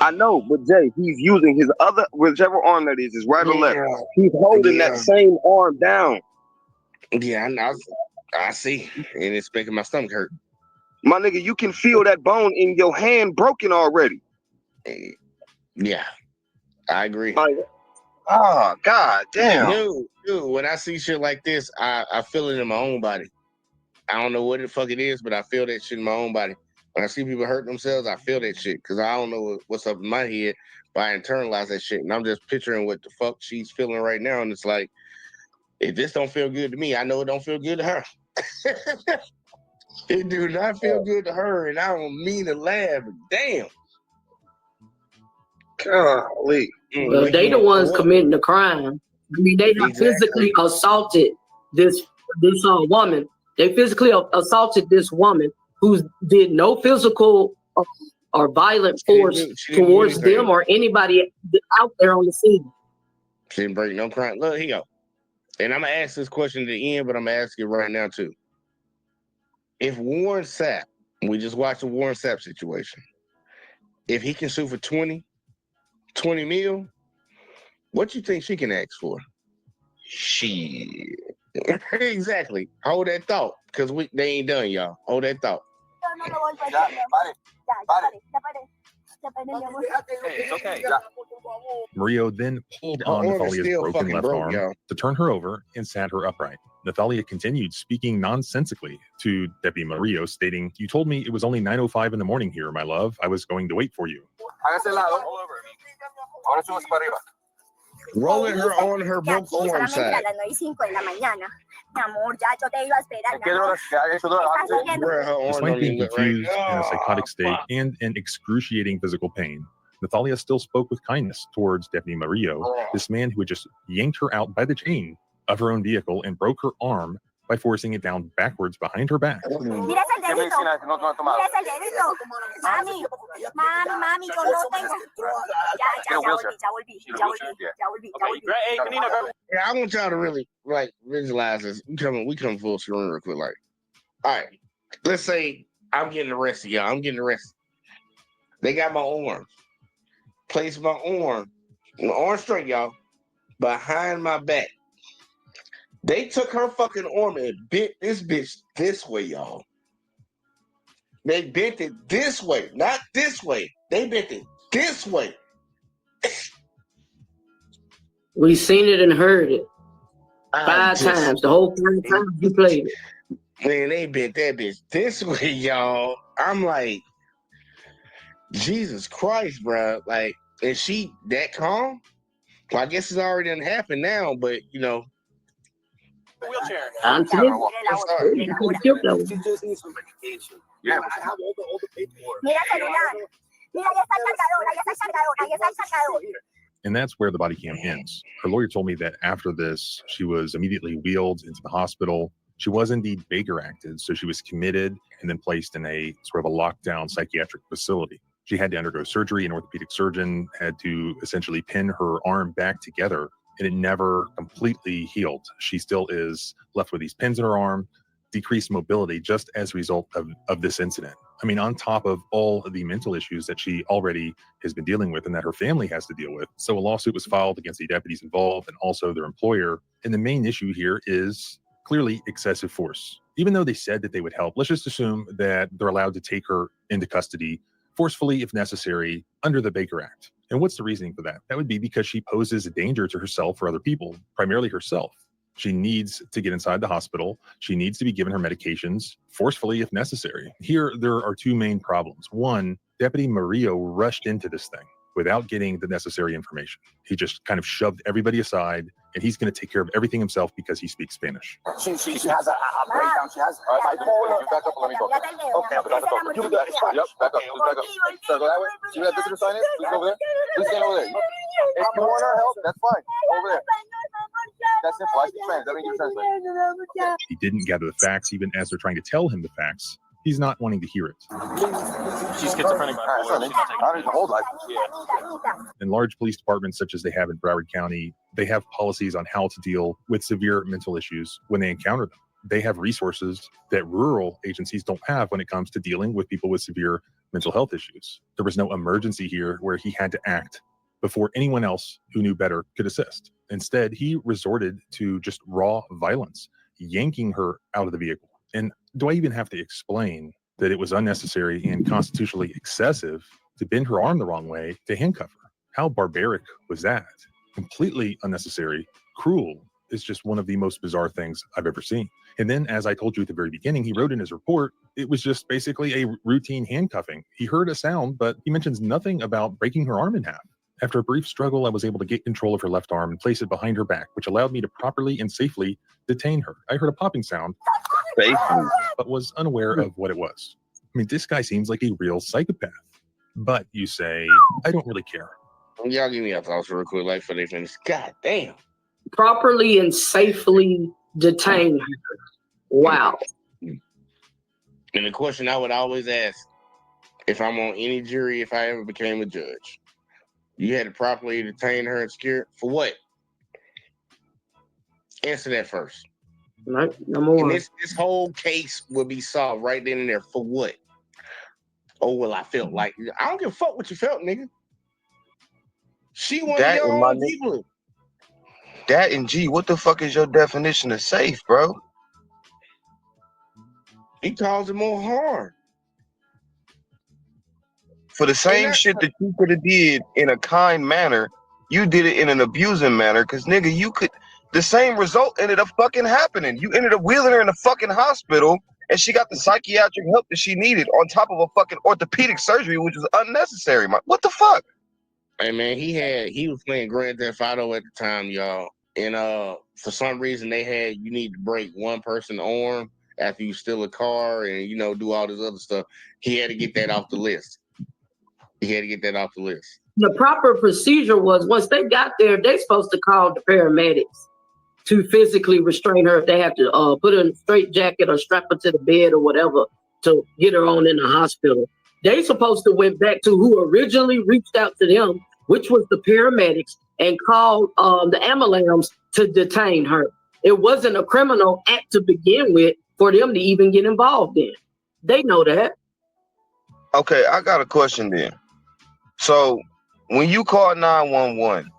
I know, but Jay, he's using his other, whichever arm that is right or left. He's holding that same arm down. Yeah, I see. And it's making my stomach hurt. My nigga, you can feel that bone in your hand broken already. Yeah, I agree. Oh, god damn. Dude, when I see shit like this, I feel it in my own body. I don't know what the fuck it is, but I feel that shit in my own body. When I see people hurt themselves, I feel that shit, because I don't know what's up in my head, but I internalize that shit. And I'm just picturing what the fuck she's feeling right now. And it's like, if this don't feel good to me, I know it don't feel good to her. It do not feel good to her, and I don't mean to laugh, but damn. Golly. Well, they the ones committing the crime. I mean, they have physically assaulted this woman. They physically assaulted this woman who did no physical or violent She didn't force she didn't do towards anything. them or anybody out there on the scene. She didn't break no crime. Look, here you go. And I'm gonna ask this question at the end, but I'm gonna ask it right now too. If Warren Sapp, we just watched the Warren Sapp situation. If he can sue for 20 mil, what you think she can ask for? Shit. Exactly. Hold that thought, because they ain't done, y'all. Hold that thought. Hey, it's okay. Murillo then pulled Her on arm is Nathalia's still broken fucking left broke, arm y'all. to turn her over and sat her upright. Nathalia continued speaking nonsensically to Deputy Murillo, stating, "You told me it was only 9:05 in the morning here, my love. I was going to wait for you." Rolling her on her broke arm side. Bruh, her arm Despite don't being even look right. confused in a psychotic Oh, state and in excruciating physical pain, Nathalia still spoke with kindness towards Deputy Murillo, this man who had just yanked her out by the chain of her own vehicle and broke her arm by forcing it down backwards behind her back. Yeah, I want y'all to really like visualize this. We come full screen real quick. Like, all right, let's say I'm getting arrested, y'all. I'm getting arrested. They got my arm. Place my arm straight, y'all, behind my back. They took her fucking arm and bent this bitch this way, y'all. They bent it this way, not this way. They bent it this way. We seen it and heard it 5 times. The whole 5 times you played it. Man, they bent that bitch this way, y'all. I'm like, Jesus Christ, bro. Like, is she that calm? Well, I guess it's already done happened now, but you know. Wheelchair. I'm telling you, I'm sorry. you could've killed that one. She just needs some medication. Yeah, I have all the paperwork. And that's where the body cam ends. Her lawyer told me that after this, she was immediately wheeled into the hospital. She was indeed Baker acted, so she was committed and then placed in a sort of a lockdown psychiatric facility. She had to undergo surgery. An orthopedic surgeon had to essentially pin her arm back together, and it never completely healed. She still is left with these pins in her arm, decreased mobility just as a result of this incident. I mean, on top of all of the mental issues that she already has been dealing with and that her family has to deal with. So a lawsuit was filed against the deputies involved and also their employer. And the main issue here is clearly excessive force. Even though they said that they would help, let's just assume that they're allowed to take her into custody forcefully if necessary under the Baker Act. And what's the reasoning for that? That would be because she poses a danger to herself or other people, primarily herself. She needs to get inside the hospital. She needs to be given her medications forcefully if necessary. Here, there are 2 main problems. One, Deputy Murillo rushed into this thing without getting the necessary information. He just kind of shoved everybody aside, and he's going to take care of everything himself because he speaks Spanish. She has a breakdown. She has bipolar. You back up and let me go. Okay, back up. You can do that. It's fine. Yep, back up. Please back up. Sir, go that way. See where that visitor sign is? Please go over there. Please stand over there. If you want our help, that's fine. Over there. That's simple. I speak Spanish. That means you translate. He didn't gather the facts, even as they're trying to tell him the facts. He's not wanting to hear it. She's schizophrenic. Whole life. In large police departments, such as they have in Broward County, they have policies on how to deal with severe mental issues when they encounter them. They have resources that rural agencies don't have when it comes to dealing with people with severe mental health issues. There was no emergency here where he had to act before anyone else who knew better could assist. Instead, he resorted to just raw violence, yanking her out of the vehicle. And do I even have to explain that it was unnecessary and constitutionally excessive to bend her arm the wrong way to handcuff her? How barbaric was that? Completely unnecessary, cruel. Is just one of the most bizarre things I've ever seen. And then, as I told you at the very beginning, he wrote in his report, it was just basically a routine handcuffing. He heard a sound, but he mentions nothing about breaking her arm in half. After a brief struggle, I was able to get control of her left arm and place it behind her back, which allowed me to properly and safely detain her. I heard a popping sound, but was unaware of what it was. I mean, this guy seems like a real psychopath. But you say, I don't really care. Y'all give me your thoughts real quick, like, for they finish. God damn. Properly and safely detain her. Wow. And the question I would always ask, if I'm on any jury, if I ever became a judge. You had to properly detain her and secure for what? Answer that first. Right, number And one. this whole case will be solved right then and there for what? Oh, well, I felt like I don't give a fuck what you felt, nigga. She one of That your in my own people. that and G, what the fuck is your definition of safe, bro? He calls it more harm. For the same shit that you could have did in a kind manner, you did it in an abusing manner. Cause nigga, you could. The same result ended up fucking happening. You ended up wheeling her in the fucking hospital, and she got the psychiatric help that she needed on top of a fucking orthopedic surgery, which was unnecessary. What the fuck? Hey man, he was playing Grand Theft Auto at the time, y'all. And for some reason you need to break one person's arm after you steal a car and do all this other stuff. He had to get that off the list. The proper procedure was once they got there, they supposed to call the paramedics to physically restrain her. If they have to put her in a straight jacket or strap her to the bed or whatever to get her on in the hospital. They supposed to went back to who originally reached out to them, which was the paramedics, and called the ambulance to detain her. It wasn't a criminal act to begin with for them to even get involved in. They know that. Okay, I got a question then. So when you call 911,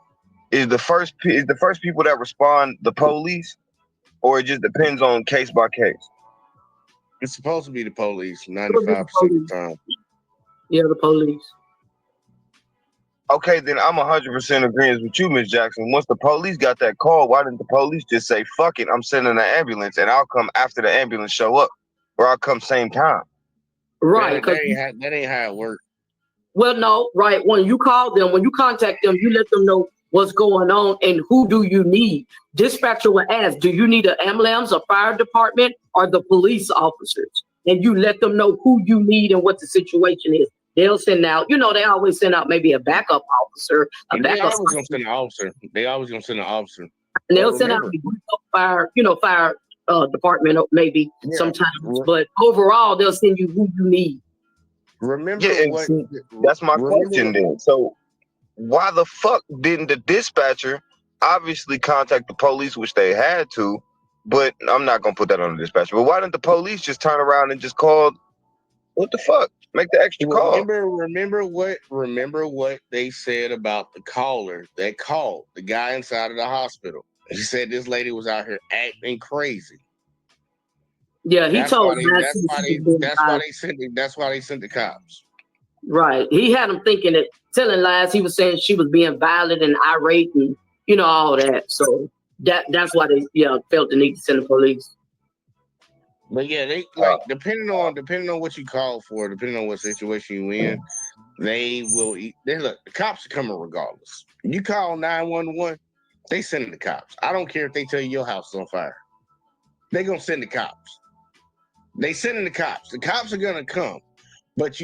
is the first people that respond the police, or it just depends on case by case? It's supposed to be the police 95% of the time. Yeah, the police. Okay, then I'm 100% agreeing with you, Miss Jackson. Once the police got that call, why didn't the police just say, fuck it, I'm sending an ambulance and I'll come after the ambulance show up, or I'll come same time? Right. That ain't how it works. Well, no, right. When you call them, when you contact them, you let them know what's going on and who do you need. Dispatcher will ask, do you need an ambulance, a fire department, or the police officers? And you let them know who you need and what the situation is. They'll send out, they always send out maybe a backup officer, They always gonna send an officer. And they'll send out a fire, fire department maybe sometimes. But overall, they'll send you who you need. That's my question then. So why the fuck didn't the dispatcher obviously contact the police, which they had to, but I'm not gonna put that on the dispatcher. But why didn't the police just turn around and just call? What the fuck? Make the extra call. Remember what they said about the caller that called, the guy inside of the hospital. He said this lady was out here acting crazy. Yeah, he told that's why they sent the cops. Right. He had them telling lies. He was saying she was being violent and irate and all that. So that's why they felt the need to send the police. But yeah, they depending on what you call for, depending on what situation you in, they will look, the cops are coming regardless. You call 911, they send the cops. I don't care if they tell you your house is on fire. They gonna send the cops. They sending the cops. The cops are gonna come. But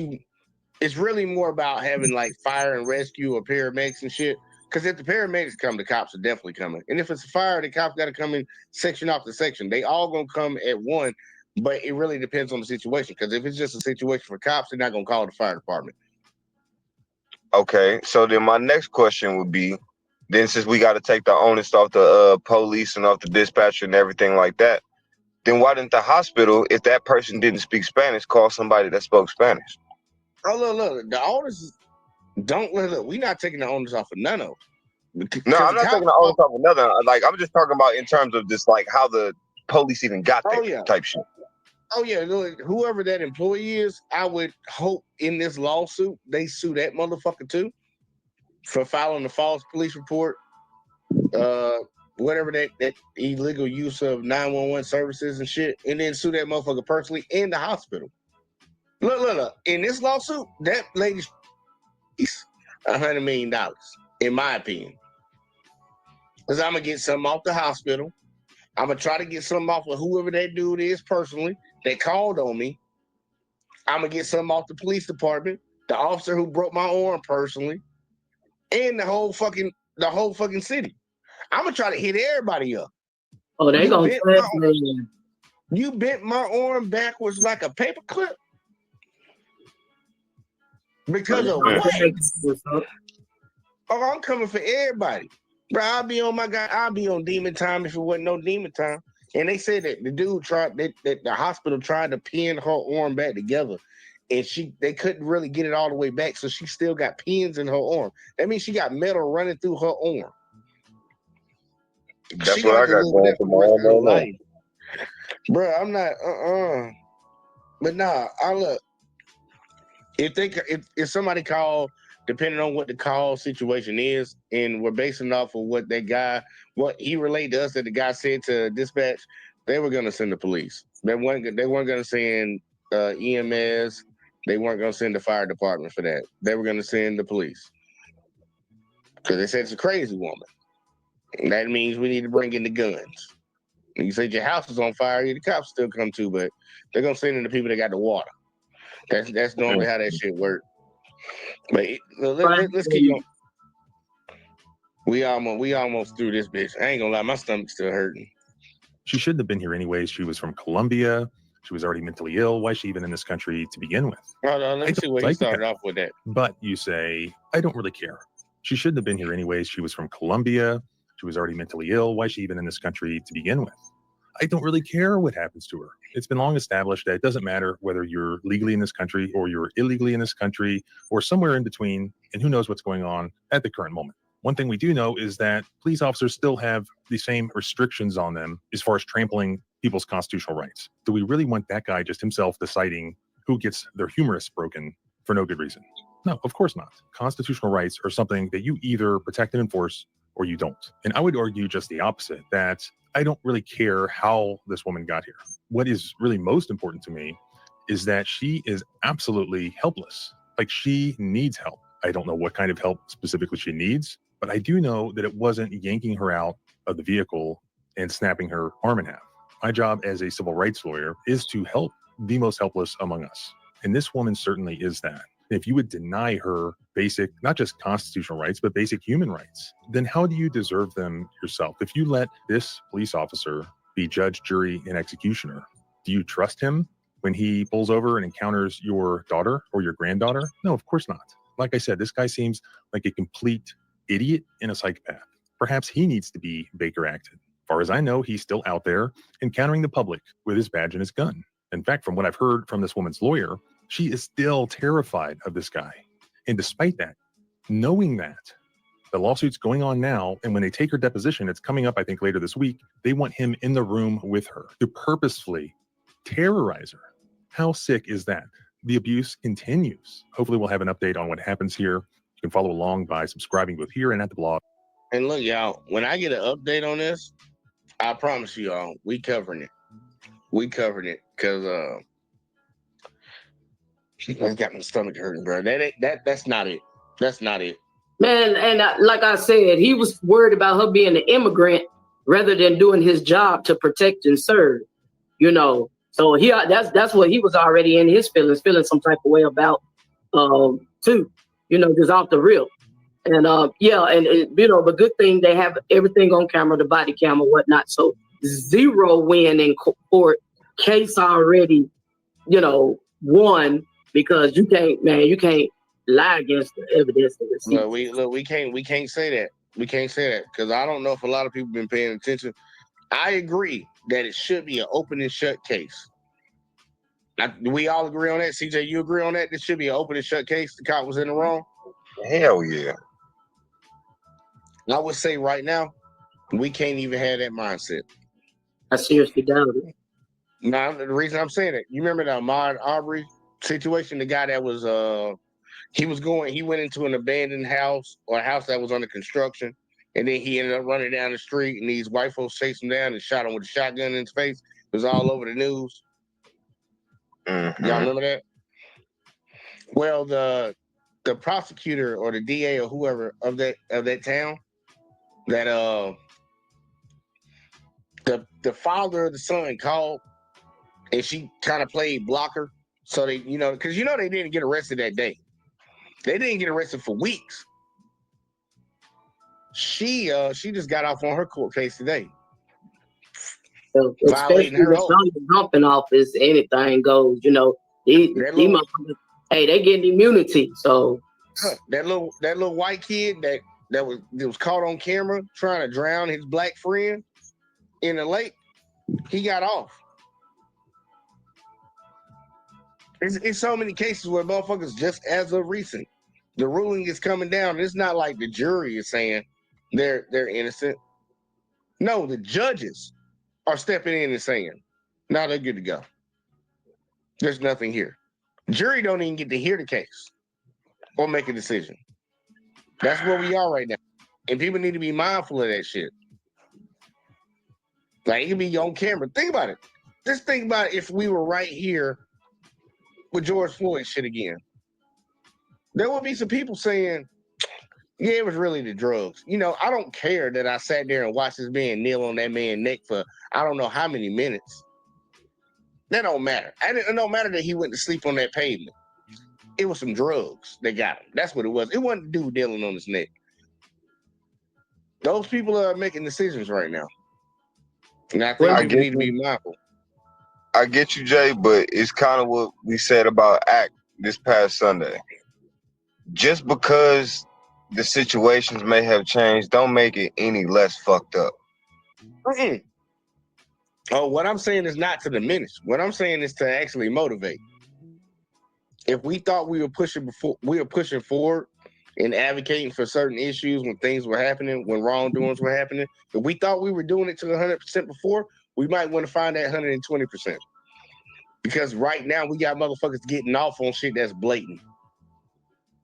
it's really more about having like fire and rescue or paramedics and shit. Because if the paramedics come, the cops are definitely coming. And if it's a fire, the cops got to come in section after section. They all gonna come at one, but it really depends on the situation. Because if it's just a situation for cops, they're not gonna call the fire department. Okay, so then my next question would be, then since we got to take the onus off the police and off the dispatcher and everything like that, then why didn't the hospital, if that person didn't speak Spanish, call somebody that spoke Spanish? Oh, look, the onus we're not taking the onus off of none of them. No, I'm not taking the onus off of another. Like, I'm just talking about in terms of just like how the police even got there type shit. Oh yeah, look, whoever that employee is, I would hope in this lawsuit they sue that motherfucker too for filing a false police report, whatever that illegal use of 911 services and shit, and then sue that motherfucker personally in the hospital. Look, in this lawsuit, that lady's $100 million, in my opinion. Because I'm going to get something off the hospital. I'm going to try to get something off of whoever that dude is personally that called on me. I'm going to get something off the police department, the officer who broke my arm personally, and the whole fucking city. I'm going to try to hit everybody up. Oh, they going to You bent my arm backwards like a paper clip? Because of Mm. what? Oh, I'm coming for everybody. Bro, I'll be on demon time if it wasn't no demon time. And they said that the dude that the hospital tried to pin her arm back together. And they couldn't really get it all the way back, so she still got pins in her arm. That means she got metal running through her arm. That's She what gonna I have to got live with going that for for my the rest of her arm right life. Bro, I'm not But nah, I look. If somebody called, depending on what the call situation is, and we're basing it off of what he relayed to us that the guy said to dispatch, they were gonna send the police. They weren't gonna send EMS. They weren't gonna send the fire department for that. They were gonna send the police because they said it's a crazy woman. And that means we need to bring in the guns. And you said your house is on fire, the cops still come too, but they're gonna send in the people that got the water. That's normally how that shit works. But let's keep going. We almost through this bitch. I ain't gonna lie, my stomach's still hurting. She shouldn't have been here anyways. She was from Colombia. She was already mentally ill. Why is she even in this country to begin with? Hold on, let me see where he started off with that. But you say, I don't really care. She shouldn't have been here anyways. She was from Colombia. She was already mentally ill. Why is she even in this country to begin with? I don't really care what happens to her. It's been long established that it doesn't matter whether you're legally in this country or you're illegally in this country or somewhere in between, and who knows what's going on at the current moment. One thing we do know is that police officers still have the same restrictions on them as far as trampling people's constitutional rights. Do we really want that guy just himself deciding who gets their humerus broken for no good reason? No, of course not. Constitutional rights are something that you either protect and enforce or you don't. And I would argue just the opposite, that I don't really care how this woman got here. What is really most important to me is that she is absolutely helpless. Like, she needs help. I don't know what kind of help specifically she needs, but I do know that it wasn't yanking her out of the vehicle and snapping her arm in half. My job as a civil rights lawyer is to help the most helpless among us. And this woman certainly is that. If you would deny her basic, not just constitutional rights, but basic human rights, then how do you deserve them yourself? If you let this police officer be judge, jury, and executioner, do you trust him when he pulls over and encounters your daughter or your granddaughter? No, of course not. Like I said, this guy seems like a complete idiot and a psychopath. Perhaps he needs to be Baker acted. As far as I know, he's still out there encountering the public with his badge and his gun. In fact, from what I've heard from this woman's lawyer, she is still terrified of this guy. And despite that, knowing that, the lawsuit's going on now, and when they take her deposition, it's coming up, I think, later this week, they want him in the room with her to purposefully terrorize her. How sick is that? The abuse continues. Hopefully we'll have an update on what happens here. You can follow along by subscribing both here and at the blog. And look, y'all, when I get an update on this, I promise you all, we covering it. We covering it because I got my stomach hurting, bro. That's not it. That's not it. Man, and like I said, he was worried about her being an immigrant rather than doing his job to protect and serve. You know, so that's what he was already in his feeling some type of way about too. You know, just off the real. And but good thing they have everything on camera, the body camera, whatnot. So 0 win in court, case already, won, because you can't lie against the evidence. We can't say that. We can't say that because I don't know if a lot of people been paying attention. I agree that it should be an open and shut case. We all agree on that. CJ, you agree on that? This should be an open and shut case. The cop was in the wrong. Hell yeah. I would say right now, we can't even have that mindset. I seriously doubt it. Now, the reason I'm saying it, you remember the Ahmaud Arbery situation? The guy that was he went into an abandoned house or a house that was under construction, and then he ended up running down the street, and these white folks chased him down and shot him with a shotgun in his face. It was all over the news. Mm-hmm. Y'all remember that? Well, the prosecutor or the DA or whoever of that town, that the father of the son called, and she kind of played blocker. So they, because they didn't get arrested that day. They didn't get arrested for weeks. She just got off on her court case today. So, especially violating her oath. the dumping office, anything goes. These motherfuckers hey, they getting immunity. So that little white kid that was caught on camera trying to drown his black friend in the lake, he got off. It's so many cases where motherfuckers just as of recent, the ruling is coming down. It's not like the jury is saying they're innocent. No, the judges are stepping in and saying, "No, they're good to go. There's nothing here." Jury don't even get to hear the case or make a decision. That's where we are right now, and people need to be mindful of that shit. Like, it can be on camera. Think about it. Just think about it if we were right here with George Floyd shit again. There would be some people saying, yeah, it was really the drugs. You know, I don't care that I sat there and watched this man kneel on that man's neck for I don't know how many minutes. That don't matter. It don't matter that he went to sleep on that pavement. It was some drugs that got him. That's what it was. It wasn't the dude kneeling on his neck. Those people are making decisions right now. And I think people need to be mindful. I get you, Jay, but it's kind of what we said about ACT this past Sunday. Just because the situations may have changed, don't make it any less fucked up. Oh, what I'm saying is not to diminish. What I'm saying is to actually motivate. If we thought we were pushing forward and advocating for certain issues when things were happening, when wrongdoings were happening, if we thought we were doing it to 100% before, we might want to find that 120%. Because right now we got motherfuckers getting off on shit that's blatant.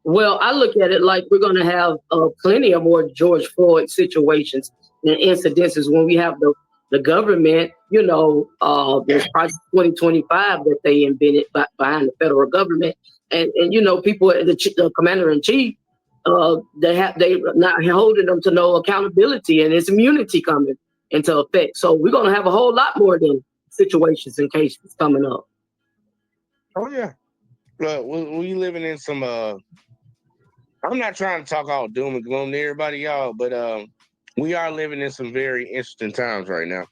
Well, I look at it like we're going to have plenty of more George Floyd situations and incidences when we have the government, you know, there's Project 2025 that they invented behind the federal government. And you know, people, the commander-in-chief, they not holding them to no accountability, and it's immunity coming into effect. So we're going to have a whole lot more than situations and cases coming up. Oh, yeah. Look, we living in some, I'm not trying to talk all doom and gloom to everybody, y'all, but we are living in some very interesting times right now.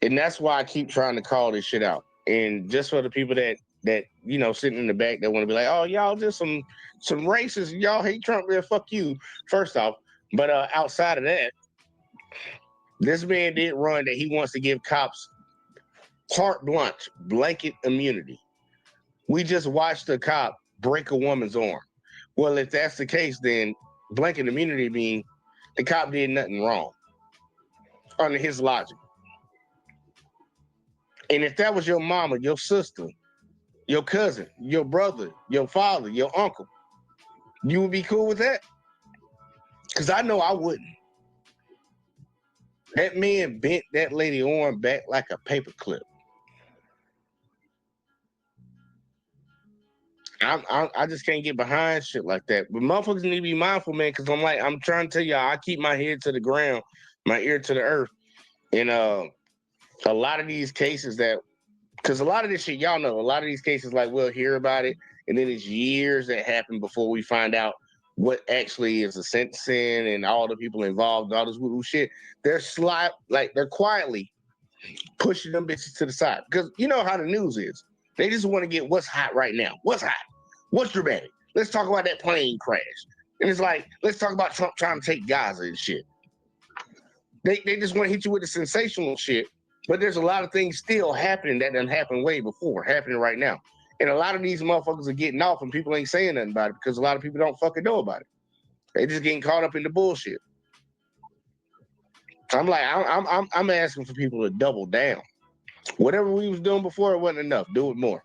And that's why I keep trying to call this shit out. And just for the people that you know, sitting in the back that want to be like, oh, y'all just some racists, y'all hate Trump, yeah, fuck you, first off. But outside of that, this man did run that he wants to give cops carte blanche, blanket immunity. We just watched a cop break a woman's arm. Well, if that's the case, then blanket immunity means the cop did nothing wrong under his logic. And if that was your mama, your sister, your cousin, your brother, your father, your uncle, you would be cool with that? Because I know I wouldn't. That man bent that lady arm back like a paper clip. I just can't get behind shit like that. But motherfuckers need to be mindful, man, because I'm trying to tell y'all, I keep my head to the ground, my ear to the earth. And a lot of these cases because a lot of this shit, y'all know, a lot of these cases, like, we'll hear about it, and then it's years that happen before we find out what actually is the sentencing and all the people involved, all this woo shit. They're they're quietly pushing them bitches to the side. Because you know how the news is. They just want to get what's hot right now. What's hot? What's dramatic? Let's talk about that plane crash. And it's like, let's talk about Trump trying to take Gaza and shit. They just want to hit you with the sensational shit. But there's a lot of things still happening that done happened way before, happening right now. And a lot of these motherfuckers are getting off and people ain't saying nothing about it because a lot of people don't fucking know about it. They just getting caught up in the bullshit. I'm like, I'm asking for people to double down. Whatever we was doing before, it wasn't enough. Do it more.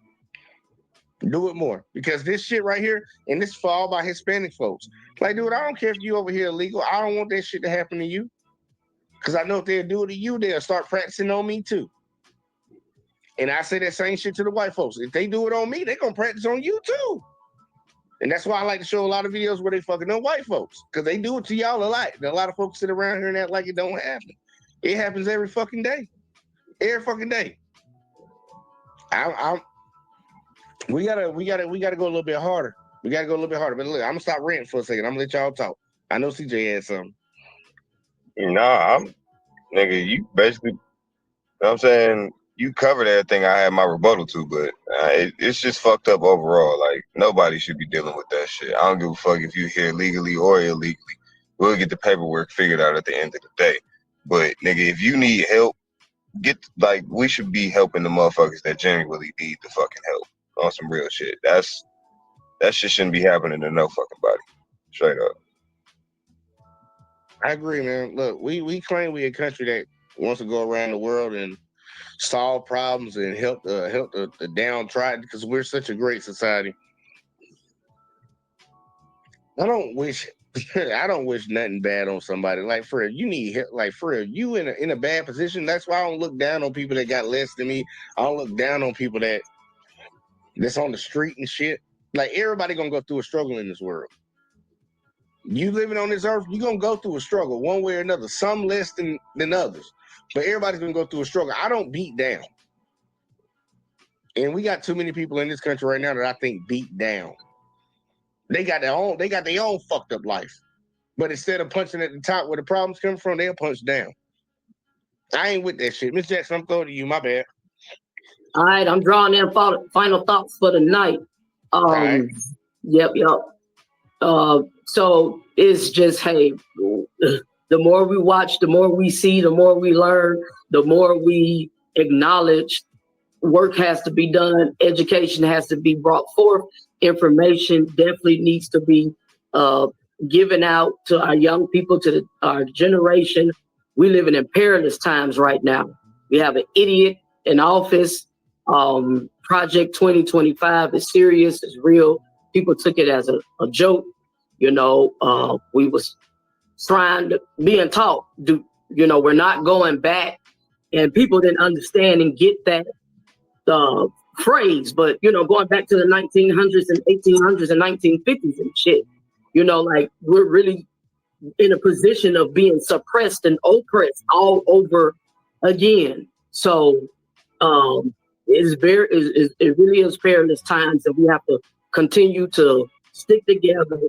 Do it more. Because this shit right here, and this is for all my Hispanic folks. Like, dude, I don't care if you over here illegal. I don't want that shit to happen to you. Because I know if they'll do it to you, they'll start practicing on me too. And I say that same shit to the white folks. If they do it on me, they're going to practice on you too. And that's why I like to show a lot of videos where they fucking know white folks. Because they do it to y'all a lot. And a lot of folks sit around here and act like it don't happen. It happens every fucking day. Every fucking day. We gotta go a little bit harder. We gotta go a little bit harder. But look, I'm gonna stop ranting for a second. I'm gonna let y'all talk. I know CJ had something. Nah, nigga, you basically, you know what I'm saying, you covered everything I had my rebuttal to, but it's just fucked up overall. Like, nobody should be dealing with that shit. I don't give a fuck if you're here legally or illegally. We'll get the paperwork figured out at the end of the day. But nigga, if you need help, we should be helping the motherfuckers that genuinely need the fucking help on some real shit. That shit shouldn't be happening to no fucking body. Straight up. I agree, man. Look, we claim we a country that wants to go around the world and solve problems and help the downtrodden because we're such a great society. I don't wish nothing bad on somebody. Like, for real, you need help. Like, for real, you in a bad position. That's why I don't look down on people that got less than me. I don't look down on people that's on the street and shit. Like, everybody gonna go through a struggle in this world. You living on this earth, you're gonna go through a struggle one way or another, some less than others. But everybody's gonna go through a struggle. I don't beat down. And we got too many people in this country right now that I think beat down. They got their own fucked up life. But instead of punching at the top where the problems come from, they'll punch down. I ain't with that shit. Miss Jackson, I'm throwing to you, my bad. All right, I'm drawing in final thoughts for the night. Right. Yep. So it's just, hey, the more we watch, the more we see, the more we learn, the more we acknowledge work has to be done, education has to be brought forth, information definitely needs to be given out to our young people, to our generation. We live in perilous times right now. We have an idiot in office. Project 2025 is serious, it's real. People took it as a joke. We was being taught, we're not going back, and people didn't understand and get that phrase. But going back to the 1900s and 1800s and 1950s and shit, like, we're really in a position of being suppressed and oppressed all over again. So it really is perilous times, and we have to continue to stick together.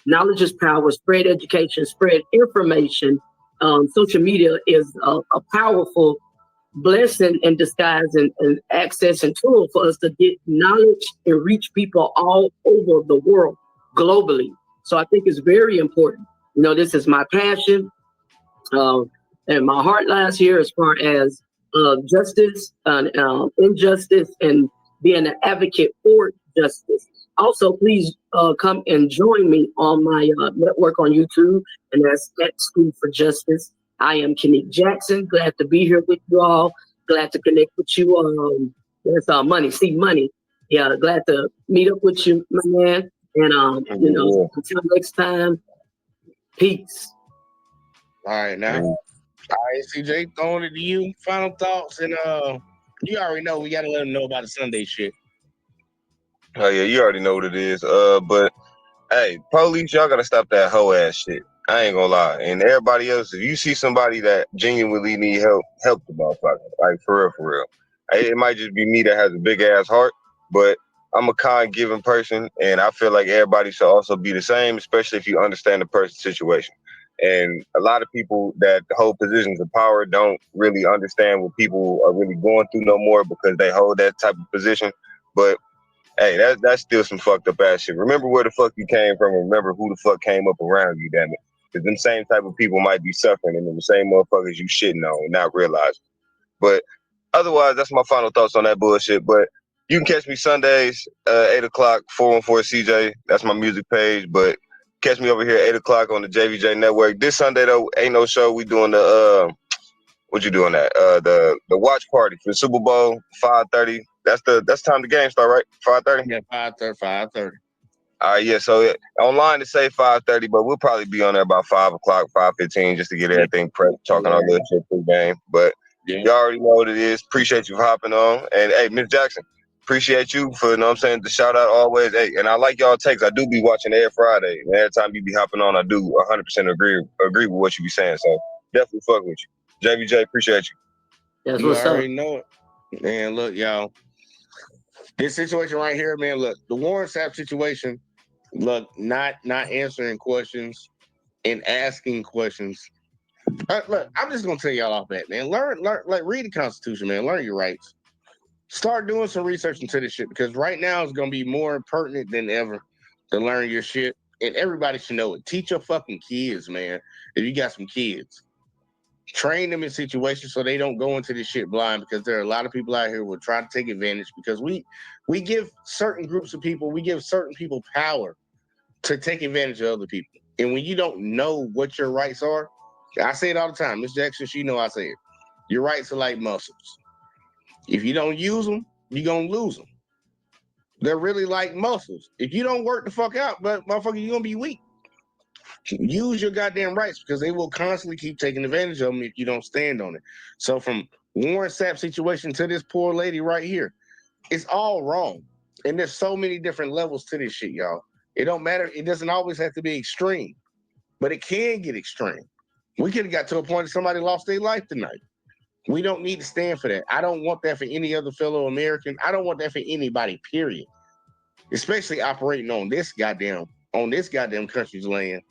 Knowledge is power. Spread education, spread information. Social media is a powerful blessing in disguise and access and tool for us to get knowledge and reach people all over the world globally. So I think it's very important. This is my passion, and my heart lies here as far as justice and injustice, and being an advocate for justice. Also, please come and join me on my network on YouTube, and that's at School for Justice. I am Kenique Jackson. Glad to be here with you all. Glad to connect with you. That's Money. See, Money. Yeah, glad to meet up with you, my man. And until next time, peace. All right, now. All right, CJ, throwing it to you. Final thoughts, and you already know we gotta let them know about the Sunday shit. Oh yeah, you already know what it is. But hey, police, y'all gotta stop that hoe ass shit. I ain't gonna lie. And everybody else, if you see somebody that genuinely need help the motherfucker. Like, for real. It might just be me that has a big ass heart, but I'm a kind, giving person, and I feel like everybody should also be the same, especially if you understand the person's situation. And a lot of people that hold positions of power don't really understand what people are really going through no more, because they hold that type of position. But hey, that's still some fucked up ass shit. Remember where the fuck you came from, and remember who the fuck came up around you, damn it. Because them same type of people might be suffering, and them the same motherfuckers you shitting on and not realizing. But otherwise, that's my final thoughts on that bullshit. But you can catch me Sundays, 8 o'clock, 414 CJ. That's my music page. But catch me over here at 8 o'clock on the JVJ Network. This Sunday, though, ain't no show. We doing the, what you doing that? The watch party for the Super Bowl, 5:30. That's time the game start, right? 5:30? Yeah, 5:30. All right, yeah. So online to say 5:30, but we'll probably be on there about 5 o'clock, 5:15, just to get everything prepped, talking our little shit through game. But y'all already know what it is. Appreciate you for hopping on. And hey, Miss Jackson, appreciate you for, the shout out always. Hey, and I like y'all takes. I do be watching every Friday. And every time you be hopping on, I do 100% agree with what you be saying. So definitely fuck with you. JVJ, appreciate you. That's You what's already know it. Man, look, y'all. This situation right here, man, look, the Warren Sapp situation, look, not answering questions and asking questions. Look, I'm just gonna tell y'all off that, man. Learn, like, read the Constitution, man. Learn your rights. Start doing some research into this shit because right now it's gonna be more pertinent than ever to learn your shit, and everybody should know it. Teach your fucking kids, man. If you got some kids, train them in situations so they don't go into this shit blind, because there are a lot of people out here who will try to take advantage, because we give certain groups of people, we give certain people power to take advantage of other people. And when you don't know what your rights are, I say it all the time. Miss Jackson, she know I say it. Your rights are like muscles. If you don't use them, you're going to lose them. They're really like muscles. If you don't work the fuck out, but motherfucker, you're going to be weak. Use your goddamn rights, because they will constantly keep taking advantage of them if you don't stand on it. So from Warren Sapp's situation to this poor lady right here, it's all wrong. And there's so many different levels to this shit, y'all. It don't matter. It doesn't always have to be extreme, but it can get extreme. We could have got to a point that somebody lost their life tonight. We don't need to stand for that. I don't want that for any other fellow American. I don't want that for anybody, period. Especially operating on this goddamn country's land.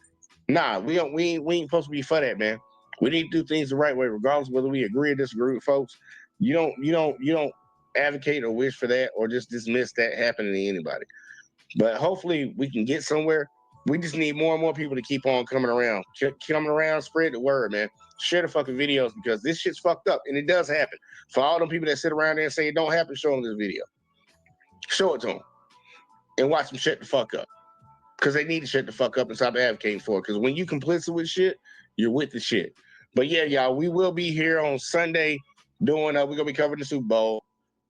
Nah, we ain't supposed to be for that, man. We need to do things the right way, regardless of whether we agree or disagree with folks. You don't advocate or wish for that or just dismiss that happening to anybody. But hopefully we can get somewhere. We just need more and more people to keep on coming around. Spread the word, man. Share the fucking videos, because this shit's fucked up, and it does happen. For all them people that sit around there and say it don't happen, show them this video. Show it to them. And watch them shut the fuck up. Because they need to shut the fuck up and stop advocating for it. Because when you complicit with shit, you're with the shit. But yeah, y'all, we will be here on Sunday doing, we're going to be covering the Super Bowl.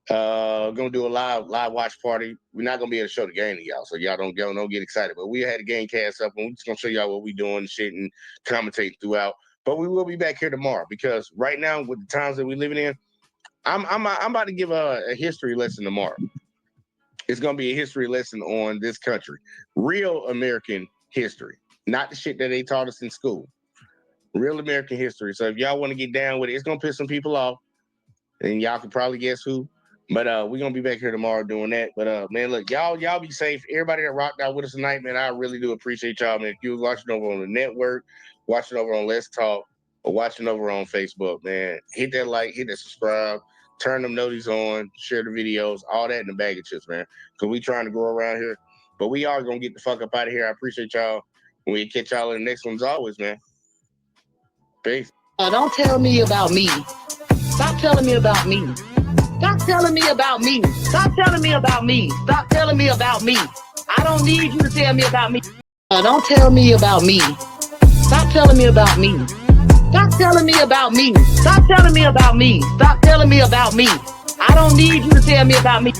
Gonna do a live watch party. We're not gonna be able to show the game to y'all, so y'all don't get excited. But we had a game cast up, and we're just gonna show y'all what we doing and shit and commentate throughout. But we will be back here tomorrow, because right now with the times that we're living in, I'm about to give a history lesson tomorrow. It's gonna be a history lesson on this country, real American history, not the shit that they taught us in school. Real American history. So if y'all want to get down with it, it's gonna piss some people off, and y'all can probably guess who. But we're gonna be back here tomorrow doing that. But man, look, y'all be safe. Everybody that rocked out with us tonight, man, I really do appreciate y'all, man. If you was watching over on the network, watching over on Let's Talk, or watching over on Facebook, man, hit that like, hit that subscribe, turn them notices on, share the videos, all that in the bag of chips, man. Because we trying to grow around here. But we are gonna get the fuck up out of here. I appreciate y'all. We catch y'all in the next one as always, man. Peace. Don't tell me about me. Stop telling me about me. Stop telling me about me. Stop telling me about me. Stop telling me about me. I don't need you to tell me about me. Don't tell me about me. Stop telling me about me. Stop telling me about me. Stop telling me about me. Stop telling me about me. I don't need you to tell me about me.